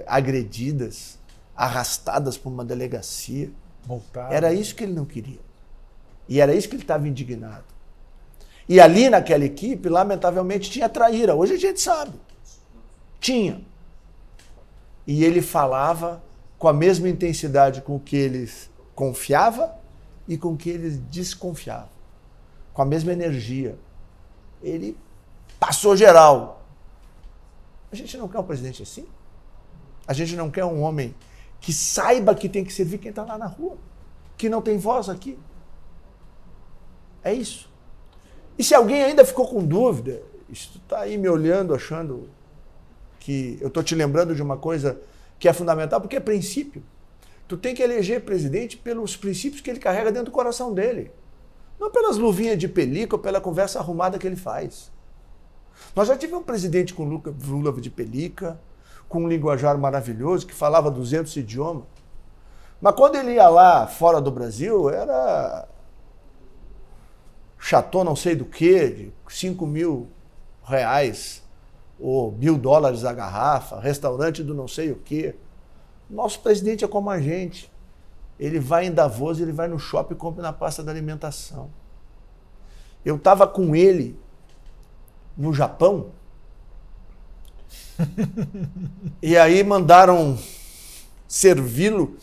agredidas, arrastadas por uma delegacia. Voltado. Era isso que ele não queria. E era isso que ele estava indignado. E ali naquela equipe, lamentavelmente, tinha traíra. Hoje a gente sabe. Tinha. E ele falava com a mesma intensidade com que ele confiava e com que ele desconfiava. Com a mesma energia. Ele passou geral. A gente não quer um presidente assim? A gente não quer um homem que saiba que tem que servir quem está lá na rua, que não tem voz aqui. É isso. E se alguém ainda ficou com dúvida, isso está aí me olhando, achando que eu estou te lembrando de uma coisa que é fundamental, porque é princípio. Tu tem que eleger presidente pelos princípios que ele carrega dentro do coração dele. Não pelas luvinhas de pelica ou pela conversa arrumada que ele faz. Nós já tivemos um presidente com luva de pelica, com um linguajar maravilhoso, que falava 200 idiomas. Mas quando ele ia lá fora do Brasil, era chateau não sei do que, de 5 mil reais ou $1.000 a garrafa, restaurante do não sei o quê. Nosso presidente é como a gente. Ele vai em Davos, ele vai no shopping e compra na pasta da alimentação. Eu estava com ele no Japão e aí mandaram servi-lo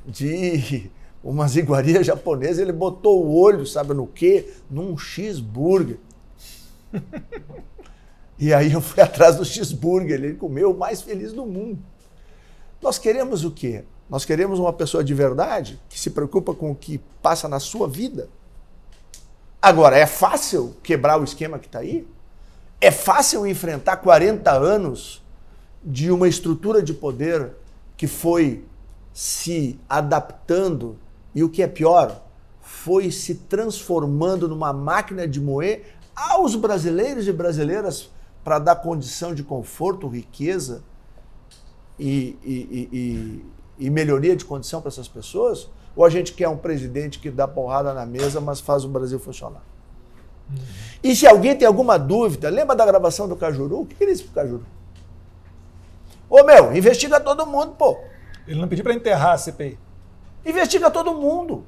de umas iguarias japonesas. Ele botou o olho, sabe no quê? Num cheeseburger. E aí eu fui atrás do cheeseburger. Ele comeu o mais feliz do mundo. Nós queremos o quê? Nós queremos uma pessoa de verdade que se preocupa com o que passa na sua vida. Agora, é fácil quebrar o esquema que está aí? É fácil enfrentar 40 anos de uma estrutura de poder que foi se adaptando e, o que é pior, foi se transformando numa máquina de moer aos brasileiros e brasileiras para dar condição de conforto, riqueza e melhoria de condição para essas pessoas? Ou a gente quer um presidente que dá porrada na mesa, mas faz o Brasil funcionar? E se alguém tem alguma dúvida, lembra da gravação do Cajuru? O que ele disse pro Cajuru? Ô meu, investiga todo mundo, pô. Ele não pediu para enterrar a CPI. Investiga todo mundo.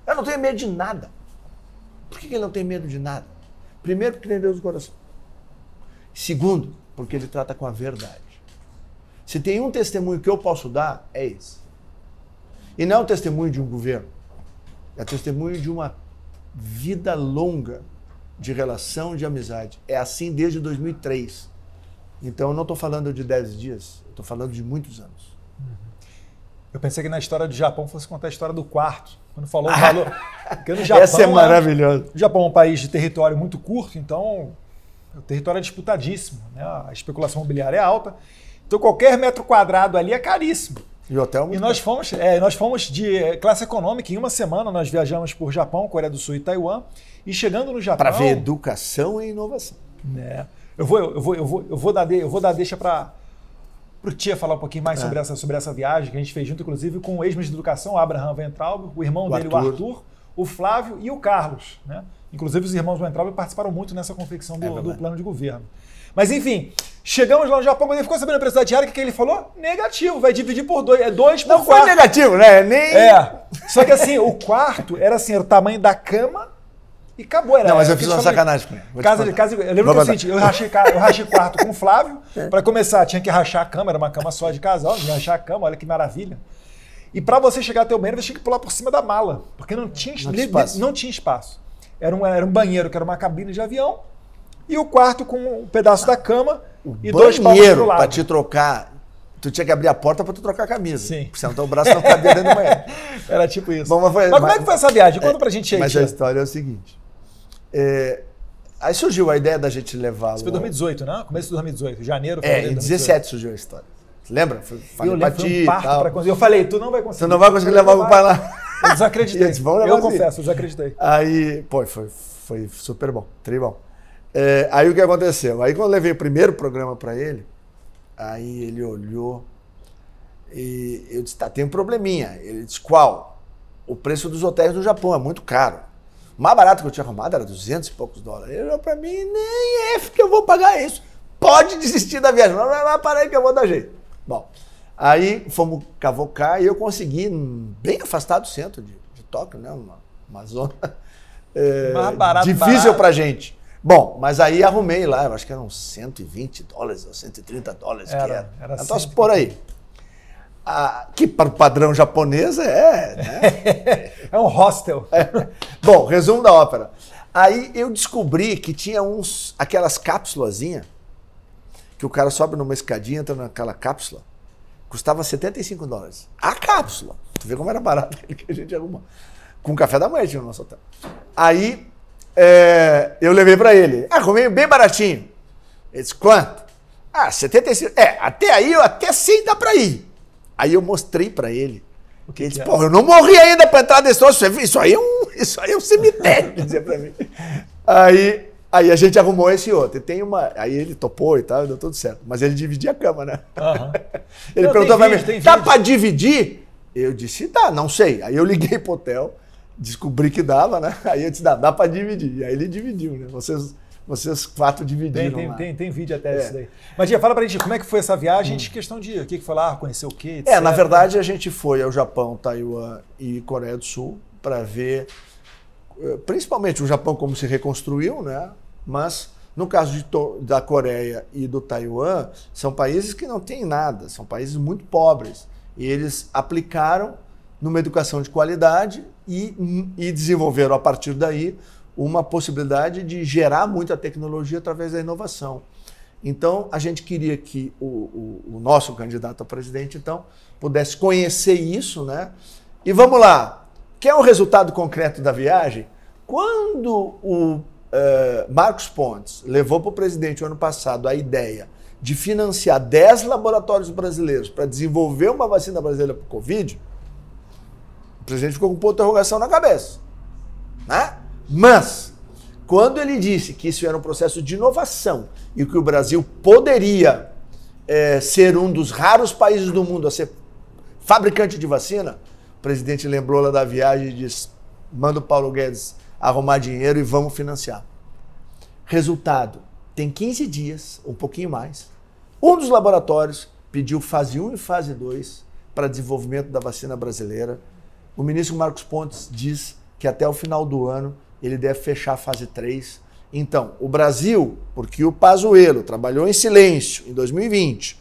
Eu não tenho medo de nada. Por que ele não tem medo de nada? Primeiro, porque tem Deus no coração. Segundo, porque ele trata com a verdade. Se tem um testemunho que eu posso dar, é esse. E não é um testemunho de um governo. É testemunho de uma vida longa de relação, de amizade. É assim desde 2003. Então eu não estou falando de 10 dias, eu estou falando de muitos anos. Eu pensei que na história do Japão fosse contar a história do quarto. Quando falou o valor. Porque no Japão, essa é maravilhosa. O Japão é um país de território muito curto, então o território é disputadíssimo, né? A especulação imobiliária é alta. Então qualquer metro quadrado ali é caríssimo. E o hotel E nós fomos de classe econômica. Em uma semana nós viajamos por Japão, Coreia do Sul e Taiwan. E chegando no Japão... Para ver educação e inovação. Né? Eu vou dar deixa para o Tia falar um pouquinho mais sobre essa viagem que a gente fez junto, inclusive, com o ex-ministro de Educação, o Abraham Weintraub, o irmão dele, o Arthur, o Flávio e o Carlos. Né? Inclusive, os irmãos Weintraub participaram muito nessa confecção do plano de governo. Mas, enfim, chegamos lá no Japão, mas ele ficou sabendo a preço da diária, o que ele falou? Negativo, vai dividir por 2, é 2 por 4. Não foi negativo, né? Só que assim, o quarto era assim, era o tamanho da cama e acabou. Não, mas eu fiz uma sacanagem com ele. Eu lembro que é o seguinte, eu rachei quarto com o Flávio, para começar, tinha que rachar a cama, era uma cama só de casal, tinha que rachar a cama, olha que maravilha. E para você chegar até o banheiro, você tinha que pular por cima da mala, porque não tinha espaço. Não tinha espaço. Era um banheiro, que era uma cabine de avião, e o quarto com um pedaço da cama e dois palmos pro lado. Para te trocar, tu tinha que abrir a porta para tu trocar a camisa. Sim. Porque senão o braço não cabia dentro do banheiro. Era tipo isso. Bom, mas como é que foi essa viagem? Conta pra gente aí. Mas a história é o seguinte. Aí surgiu a ideia da gente levar... Isso foi 2018, né? Começo de 2018, janeiro. Em 2017 surgiu a história. Lembra? Eu lembro, foi um parto pra conseguir. Eu falei, tu não vai conseguir. Você não vai conseguir levar o pai lá. Eu desacreditei. Eu confesso, eu desacreditei. Aí, pô, foi super bom, tribom. Aí o que aconteceu? Aí quando eu levei o primeiro programa para ele, aí ele olhou e eu disse, tá, tem um probleminha. Ele disse, qual? O preço dos hotéis no Japão é muito caro. O mais barato que eu tinha arrumado era 200 e poucos dólares. Ele olhou para mim, nem que eu vou pagar isso. Pode desistir da viagem. Não, para aí que eu vou dar jeito. Bom, aí fomos cavocar e eu consegui, bem afastado do centro de Tóquio, né? Uma zona difícil pra gente. Bom, mas aí arrumei lá, eu acho que eram 120 dólares ou 130 dólares. Era então, por aí. Que para o padrão japonês né? É um hostel. Bom, resumo da ópera. Aí eu descobri que tinha aquelas cápsulazinhas, que o cara sobe numa escadinha, entra naquela cápsula, custava 75 dólares. A cápsula. Tu vê como era barato que a gente arrumou. Com café da manhã tinha no nosso hotel. Aí eu levei pra ele. Arrumei bem baratinho. Ele disse, quanto? 75. Até aí, até 100 dá pra ir. Aí eu mostrei pra ele. Ele disse, pô, eu não morri ainda pra entrar nesse troço. Isso aí é um cemitério, dizia pra mim. Aí a gente arrumou esse outro. Aí ele topou e tal, deu tudo certo. Mas ele dividia a cama, né? Uhum. Ele perguntou pra mim, tá pra dividir? Eu disse, tá, não sei. Aí eu liguei pro hotel, descobri que dava, né? Aí eu disse, dá pra dividir. E aí ele dividiu, né? Vocês 4 dividiram tem vídeo até disso daí. Mas, Gia, fala pra gente, como é que foi essa viagem? De questão de o que foi lá, conhecer o quê, etc. Na verdade, a gente foi ao Japão, Taiwan e Coreia do Sul para ver, principalmente o Japão como se reconstruiu, né? Mas no caso da Coreia e do Taiwan, são países que não têm nada, são países muito pobres. E eles aplicaram numa educação de qualidade e desenvolveram a partir daí uma possibilidade de gerar muita tecnologia através da inovação. Então, a gente queria que o nosso candidato a presidente, então, pudesse conhecer isso, né? E vamos lá, quer o resultado concreto da viagem? Quando o Marcos Pontes levou para o presidente o ano passado a ideia de financiar 10 laboratórios brasileiros para desenvolver uma vacina brasileira para o Covid, o presidente ficou com um ponto de interrogação na cabeça, né? Mas, quando ele disse que isso era um processo de inovação e que o Brasil poderia ser um dos raros países do mundo a ser fabricante de vacina, o presidente lembrou lá da viagem e disse, manda o Paulo Guedes arrumar dinheiro e vamos financiar. Resultado, tem 15 dias, um pouquinho mais, um dos laboratórios pediu fase 1 e fase 2 para desenvolvimento da vacina brasileira. O ministro Marcos Pontes diz que até o final do ano ele deve fechar a fase 3. Então, o Brasil, porque o Pazuello trabalhou em silêncio em 2020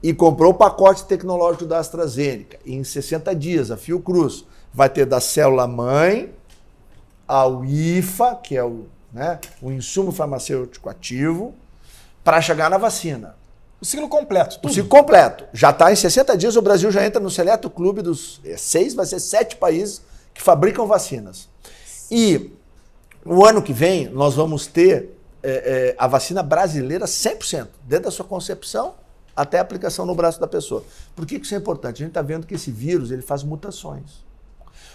e comprou o pacote tecnológico da AstraZeneca, e em 60 dias a Fiocruz vai ter da célula-mãe ao IFA, que é o insumo farmacêutico ativo, para chegar na vacina. O ciclo completo. Tudo. O ciclo completo. Já está em 60 dias, o Brasil já entra no seleto clube dos 6, vai ser 7 países que fabricam vacinas. E o ano que vem nós vamos ter a vacina brasileira 100%, desde a sua concepção até a aplicação no braço da pessoa. Por que isso é importante? A gente está vendo que esse vírus ele faz mutações.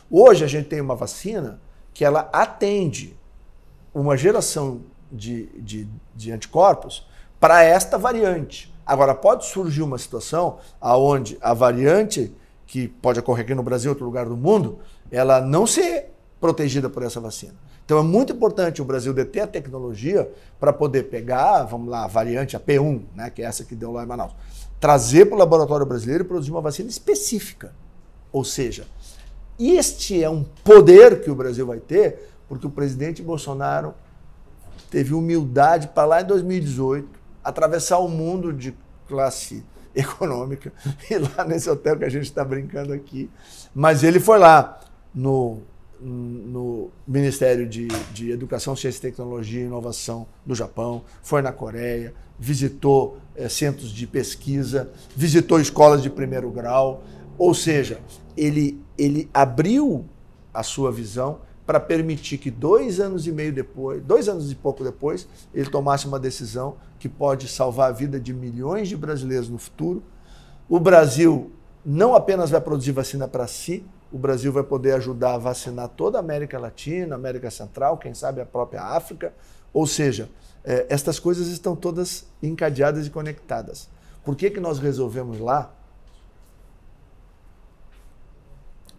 Hoje a gente tem uma vacina que ela atende uma geração de anticorpos para esta variante. Agora, pode surgir uma situação onde a variante, que pode ocorrer aqui no Brasil ou outro lugar do mundo, ela não ser protegida por essa vacina. Então é muito importante o Brasil deter a tecnologia para poder pegar, vamos lá, a variante, a P1, né, que é essa que deu lá em Manaus, trazer para o laboratório brasileiro e produzir uma vacina específica. Ou seja, este é um poder que o Brasil vai ter, porque o presidente Bolsonaro teve humildade para lá em 2018 atravessar o mundo de classe econômica, e lá nesse hotel que a gente está brincando aqui. Mas ele foi lá no Ministério de Educação, Ciência, Tecnologia e Inovação do Japão, foi na Coreia, visitou centros de pesquisa, visitou escolas de primeiro grau, ou seja, ele abriu a sua visão para permitir que 2 anos e meio depois, 2 anos e pouco depois, ele tomasse uma decisão que pode salvar a vida de milhões de brasileiros no futuro. O Brasil não apenas vai produzir vacina para si, o Brasil vai poder ajudar a vacinar toda a América Latina, América Central, quem sabe a própria África. Ou seja, estas coisas estão todas encadeadas e conectadas. Por que nós resolvemos lá?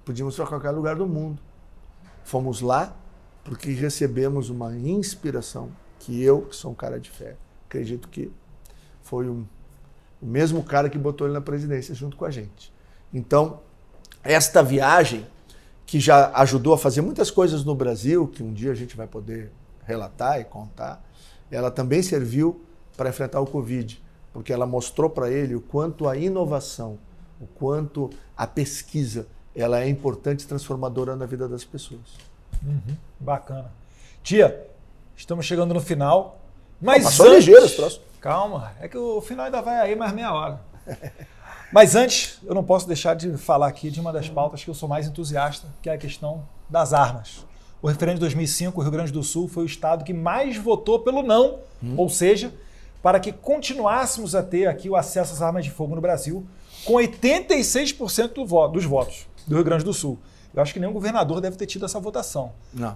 Podíamos ir para qualquer lugar do mundo. Fomos lá porque recebemos uma inspiração que eu, que sou um cara de fé, acredito que foi o mesmo cara que botou ele na presidência junto com a gente. Então, esta viagem, que já ajudou a fazer muitas coisas no Brasil, que um dia a gente vai poder relatar e contar, ela também serviu para enfrentar o Covid, porque ela mostrou para ele o quanto a inovação, o quanto a pesquisa, ela é importante e transformadora na vida das pessoas. Bacana. Tia, estamos chegando no final, mas passou ligeiro esse troço. Calma, é que o final ainda vai aí mais meia hora. Mas antes, eu não posso deixar de falar aqui de uma das pautas que eu sou mais entusiasta, que é a questão das armas. O referendo de 2005, o Rio Grande do Sul foi o estado que mais votou pelo não, ou seja, para que continuássemos a ter aqui o acesso às armas de fogo no Brasil, com 86% dos votos do Rio Grande do Sul. Eu acho que nenhum governador deve ter tido essa votação. Não.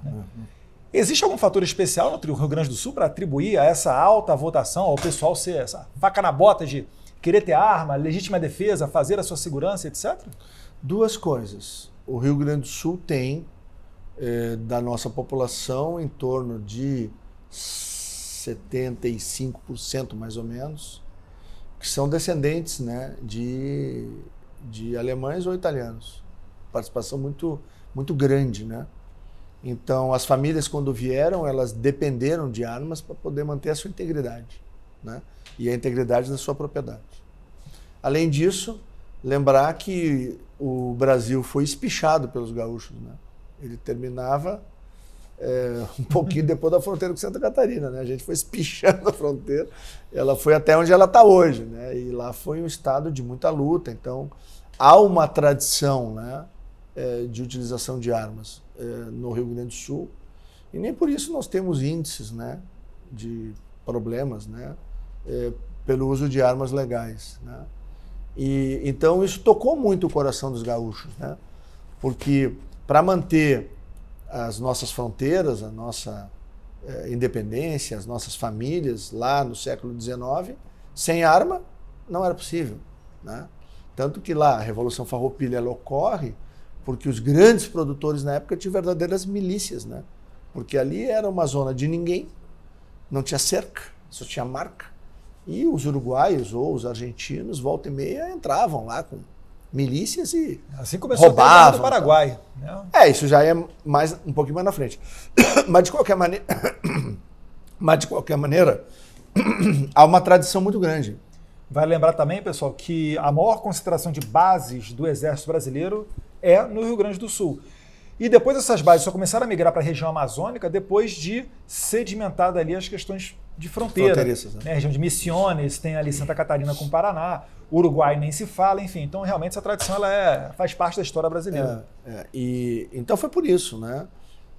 Existe algum fator especial no Rio Grande do Sul para atribuir a essa alta votação, ao pessoal ser essa faca na bota de querer ter arma, legítima defesa, fazer a sua segurança, etc? 2 coisas. O Rio Grande do Sul tem, da nossa população, em torno de 75% mais ou menos, que são descendentes, né, de alemães ou italianos. Participação muito, muito grande, né? Então, as famílias, quando vieram, elas dependeram de armas para poder manter a sua integridade, né? E a integridade da sua propriedade. Além disso, lembrar que o Brasil foi espichado pelos gaúchos, né? Ele terminava um pouquinho depois da fronteira com Santa Catarina, né? A gente foi espichando a fronteira, ela foi até onde ela está hoje, né? E lá foi um estado de muita luta, então há uma tradição, né, de utilização de armas no Rio Grande do Sul, e nem por isso nós temos índices, né, de problemas, né, pelo uso de armas legais, né? E então isso tocou muito o coração dos gaúchos, né? Porque para manter as nossas fronteiras, a nossa independência, as nossas famílias lá no século XIX, sem arma não era possível, né? Tanto que lá a Revolução Farroupilha ela ocorre porque os grandes produtores na época tinham verdadeiras milícias, né? Porque ali era uma zona de ninguém, não tinha cerca, só tinha marca. E os uruguaios ou os argentinos, volta e meia, entravam lá com milícias e assim começou roubavam. A do Paraguai. Né? Isso já é um pouquinho mais na frente. Mas de qualquer maneira, há uma tradição muito grande. Vai lembrar também, pessoal, que a maior concentração de bases do Exército Brasileiro é no Rio Grande do Sul. E depois essas bases só começaram a migrar para a região amazônica depois de sedimentada ali as questões de fronteira. Né? A região de Misiones, tem ali Santa Catarina com o Paraná, Uruguai nem se fala, enfim. Então, realmente, essa tradição ela faz parte da história brasileira. E então foi por isso, né?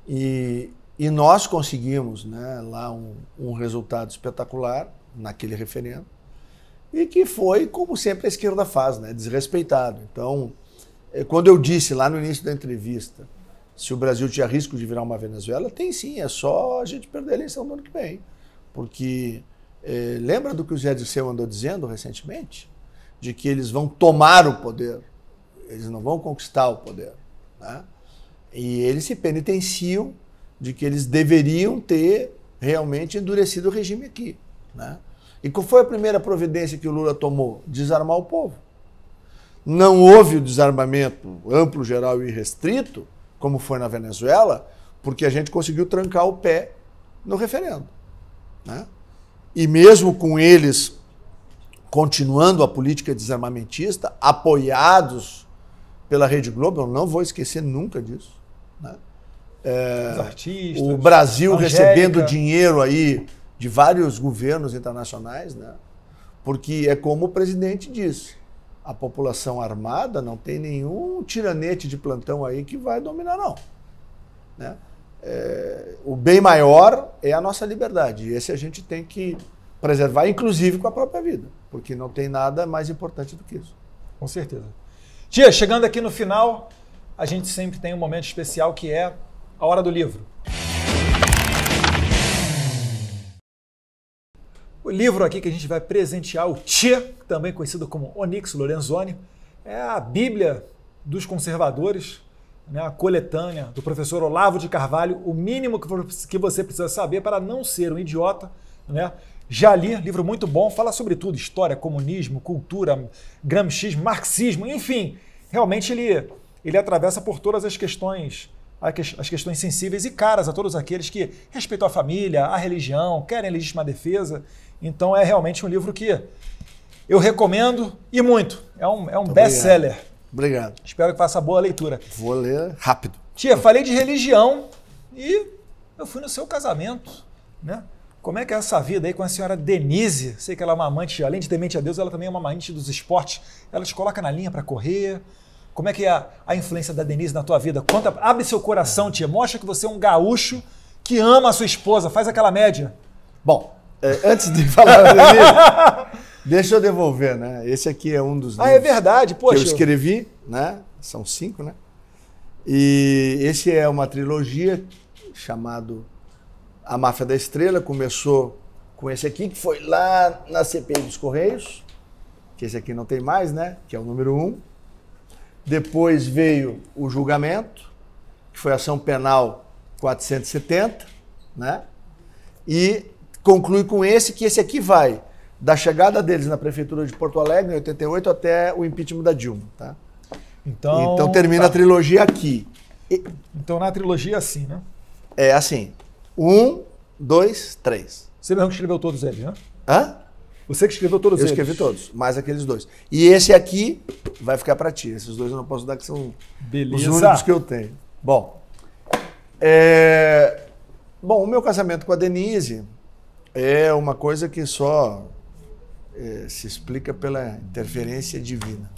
E nós conseguimos, né, lá um resultado espetacular naquele referendo, e que foi, como sempre a esquerda faz, né, desrespeitado. Então, quando eu disse lá no início da entrevista, se o Brasil tinha risco de virar uma Venezuela, tem sim, é só a gente perder a eleição do ano que vem. Porque lembra do que o Zé Dirceu andou dizendo recentemente? De que eles vão tomar o poder, eles não vão conquistar o poder, né? E eles se penitenciam de que eles deveriam ter realmente endurecido o regime aqui, né? E qual foi a primeira providência que o Lula tomou? Desarmar o povo. Não houve o desarmamento amplo, geral e restrito, como foi na Venezuela, porque a gente conseguiu trancar o pé no referendo, né? E mesmo com eles continuando a política desarmamentista, apoiados pela Rede Globo, eu não vou esquecer nunca disso, né? Os artistas, o Brasil Angélica, recebendo dinheiro aí de vários governos internacionais, né? Porque é como o presidente disse, a população armada não tem nenhum tiranete de plantão aí que vai dominar, não, né? O bem maior é a nossa liberdade, e esse a gente tem que preservar, inclusive com a própria vida, porque não tem nada mais importante do que isso. Com certeza. Tia, chegando aqui no final, a gente sempre tem um momento especial que é a hora do livro. O livro aqui que a gente vai presentear o Tia, também conhecido como Onyx Lorenzoni, é a Bíblia dos conservadores, né, a coletânea do professor Olavo de Carvalho, o mínimo que você precisa saber para não ser um idiota, né? Já li, livro muito bom, fala sobre tudo, história, comunismo, cultura, gramscismo, marxismo, enfim, realmente ele atravessa por todas as questões sensíveis e caras a todos aqueles que respeitam a família, a religião, querem legítima defesa. Então é realmente um livro que eu recomendo e muito. É um best-seller. Obrigado. Espero que faça boa leitura. Vou ler rápido. Tia, falei de religião e eu fui no seu casamento, né? Como é que é essa vida aí com a senhora Denise? Sei que ela é uma amante, além de temente a Deus, ela também é uma amante dos esportes. Ela te coloca na linha para correr. Como é que é a influência da Denise na tua vida? Conta, abre seu coração, tia. Mostra que você é um gaúcho que ama a sua esposa. Faz aquela média. Bom, antes de falar da Denise, deixa eu devolver, né? Esse aqui é um dos livros é verdade, poxa. Que eu escrevi, né? São 5, né? E esse é uma trilogia chamado A Máfia da Estrela. Começou com esse aqui, que foi lá na CPI dos Correios, que esse aqui não tem mais, né? Que é o número 1. Depois veio o julgamento, que foi a ação penal 470, né? E conclui com esse, que esse aqui vai da chegada deles na prefeitura de Porto Alegre, em 88, até o impeachment da Dilma, tá? Então termina a trilogia aqui. Então na trilogia é assim, né? É assim, 1, 2, 3. Você mesmo que escreveu todos eles, né? Hã? Você que escreveu todos eles? Eu escrevi todos, mais aqueles 2. E esse aqui vai ficar para ti. Esses 2 eu não posso dar, que são os únicos que eu tenho. Bom, o meu casamento com a Denise é uma coisa que só se explica pela interferência divina.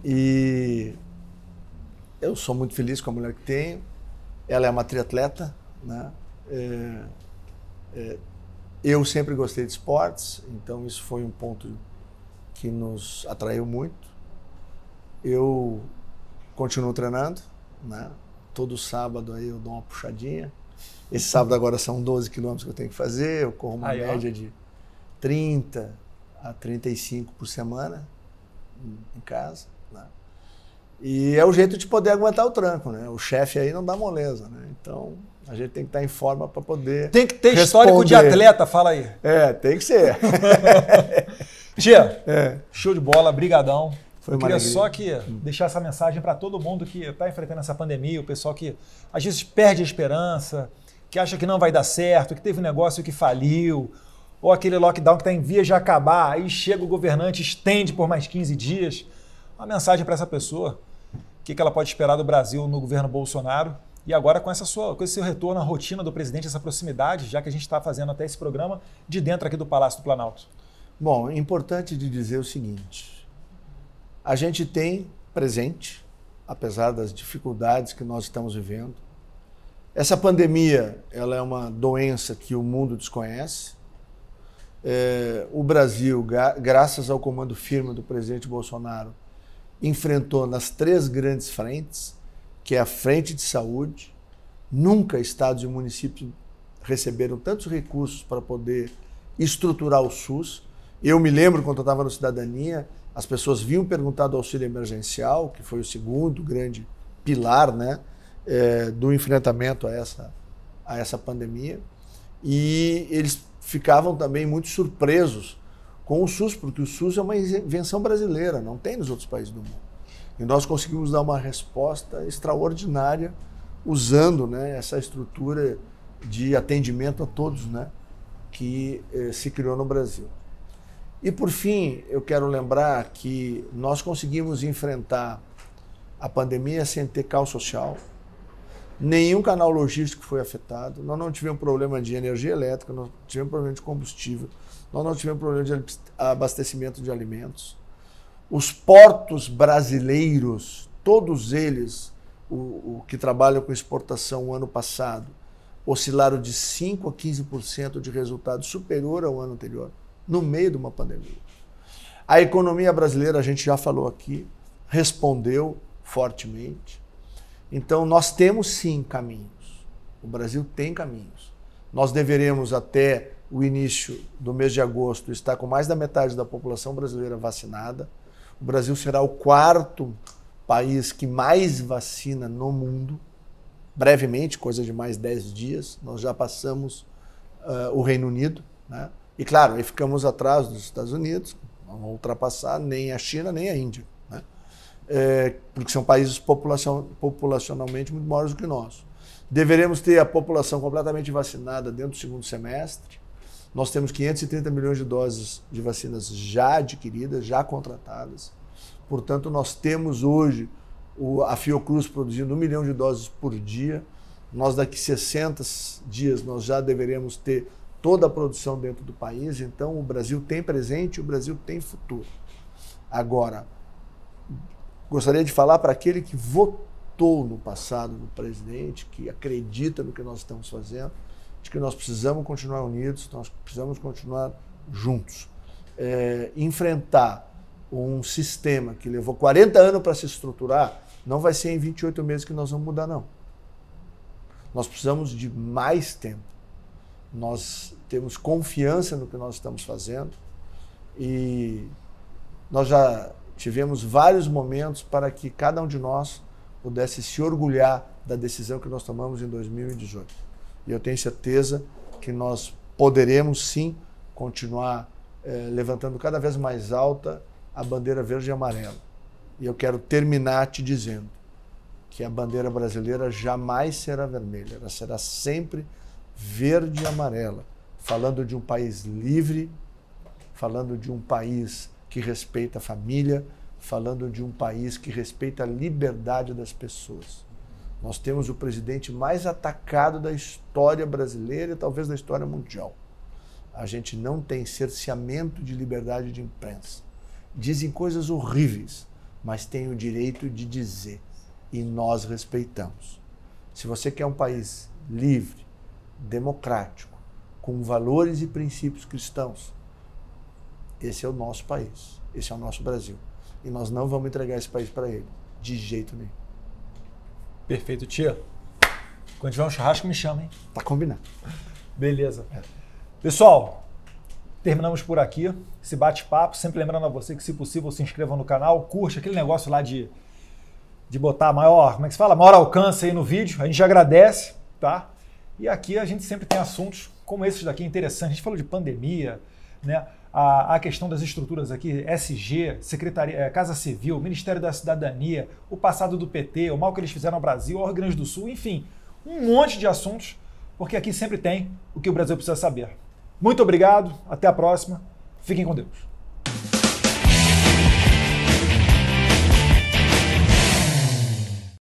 E eu sou muito feliz com a mulher que tenho. Ela é uma triatleta, né? Eu sempre gostei de esportes, então isso foi um ponto que nos atraiu muito. Eu continuo treinando, né? Todo sábado aí eu dou uma puxadinha. Esse sábado agora são 12 quilômetros que eu tenho que fazer, eu corro uma média de 30 a 35 por semana em casa, né? E é o jeito de poder aguentar o tranco, né? O chefe aí não dá moleza, né? Então a gente tem que estar em forma para poder Tem que ter histórico de atleta, fala aí. Tem que ser. Tia, show de bola, brigadão. Eu queria alegria. só que deixar essa mensagem para todo mundo que está enfrentando essa pandemia, o pessoal que às vezes perde a esperança, que acha que não vai dar certo, que teve um negócio que faliu, ou aquele lockdown que está em vias de acabar, aí chega o governante, estende por mais 15 dias. Uma mensagem para essa pessoa, o que ela pode esperar do Brasil no governo Bolsonaro, e agora com esse seu retorno à rotina do presidente, essa proximidade, já que a gente está fazendo até esse programa de dentro aqui do Palácio do Planalto. Bom, é importante de dizer o seguinte, a gente tem presente, apesar das dificuldades que nós estamos vivendo, essa pandemia ela é uma doença que o mundo desconhece. O Brasil, graças ao comando firme do presidente Bolsonaro, enfrentou nas 3 grandes frentes, que é a frente de saúde. Nunca estados e municípios receberam tantos recursos para poder estruturar o SUS. Eu me lembro, quando eu estava no Cidadania, as pessoas vinham perguntar do auxílio emergencial, que foi o segundo grande pilar, né, do enfrentamento a essa pandemia. E eles ficavam também muito surpresos com o SUS, porque o SUS é uma invenção brasileira, não tem nos outros países do mundo. E nós conseguimos dar uma resposta extraordinária usando, né, essa estrutura de atendimento a todos, né, que se criou no Brasil. E, por fim, eu quero lembrar que nós conseguimos enfrentar a pandemia sem ter caos social. Nenhum canal logístico foi afetado. Nós não tivemos problema de energia elétrica, nós tivemos problema de combustível, nós não tivemos problema de abastecimento de alimentos. Os portos brasileiros, todos eles, o que trabalham com exportação o ano passado, oscilaram de 5% a 15% de resultado superior ao ano anterior, no meio de uma pandemia. A economia brasileira, a gente já falou aqui, respondeu fortemente. Então, nós temos sim caminhos. O Brasil tem caminhos. Nós deveremos, até o início do mês de agosto, estar com mais da metade da população brasileira vacinada. O Brasil será o 4º país que mais vacina no mundo. Brevemente, coisa de mais 10 dias, nós já passamos o Reino Unido, né? E claro, aí ficamos atrás dos Estados Unidos, não vamos ultrapassar nem a China, nem a Índia, né? Porque são países populacionalmente muito maiores do que nós. Deveremos ter a população completamente vacinada dentro do segundo semestre. Nós temos 530 milhões de doses de vacinas já adquiridas, já contratadas. Portanto, nós temos hoje a Fiocruz produzindo 1 milhão de doses por dia. Nós, daqui 60 dias, nós já deveremos ter toda a produção dentro do país. Então, o Brasil tem presente, o Brasil tem futuro. Agora, gostaria de falar para aquele que votou no passado no presidente, que acredita no que nós estamos fazendo, de que nós precisamos continuar unidos, nós precisamos continuar juntos. Enfrentar um sistema que levou 40 anos para se estruturar, não vai ser em 28 meses que nós vamos mudar, não. Nós precisamos de mais tempo. Nós temos confiança no que nós estamos fazendo e nós já tivemos vários momentos para que cada um de nós pudesse se orgulhar da decisão que nós tomamos em 2018. E eu tenho certeza que nós poderemos sim continuar levantando cada vez mais alta a bandeira verde e amarela. E eu quero terminar te dizendo que a bandeira brasileira jamais será vermelha, ela será sempre verde e amarela, falando de um país livre, falando de um país que respeita a família, falando de um país que respeita a liberdade das pessoas. Nós temos o presidente mais atacado da história brasileira e talvez da história mundial. A gente não tem cerceamento de liberdade de imprensa. Dizem coisas horríveis, mas tem o direito de dizer, e nós respeitamos. Se você quer um país livre, democrático, com valores e princípios cristãos, esse é o nosso país, esse é o nosso Brasil. E nós não vamos entregar esse país para ele, de jeito nenhum. Perfeito, tia. Quando tiver um churrasco, me chama, hein? Tá combinado. Beleza. Pessoal, terminamos por aqui esse bate-papo. Sempre lembrando a você que, se possível, se inscreva no canal, curte aquele negócio lá de botar maior, como é que se fala? Maior alcance aí no vídeo. A gente agradece, tá? E aqui a gente sempre tem assuntos como esses daqui interessantes. A gente falou de pandemia, né? A questão das estruturas aqui, SG, Secretaria, Casa Civil, Ministério da Cidadania, o passado do PT, o mal que eles fizeram ao Brasil, ao Rio Grande do Sul, enfim, um monte de assuntos, porque aqui sempre tem o que o Brasil precisa saber. Muito obrigado, até a próxima, fiquem com Deus.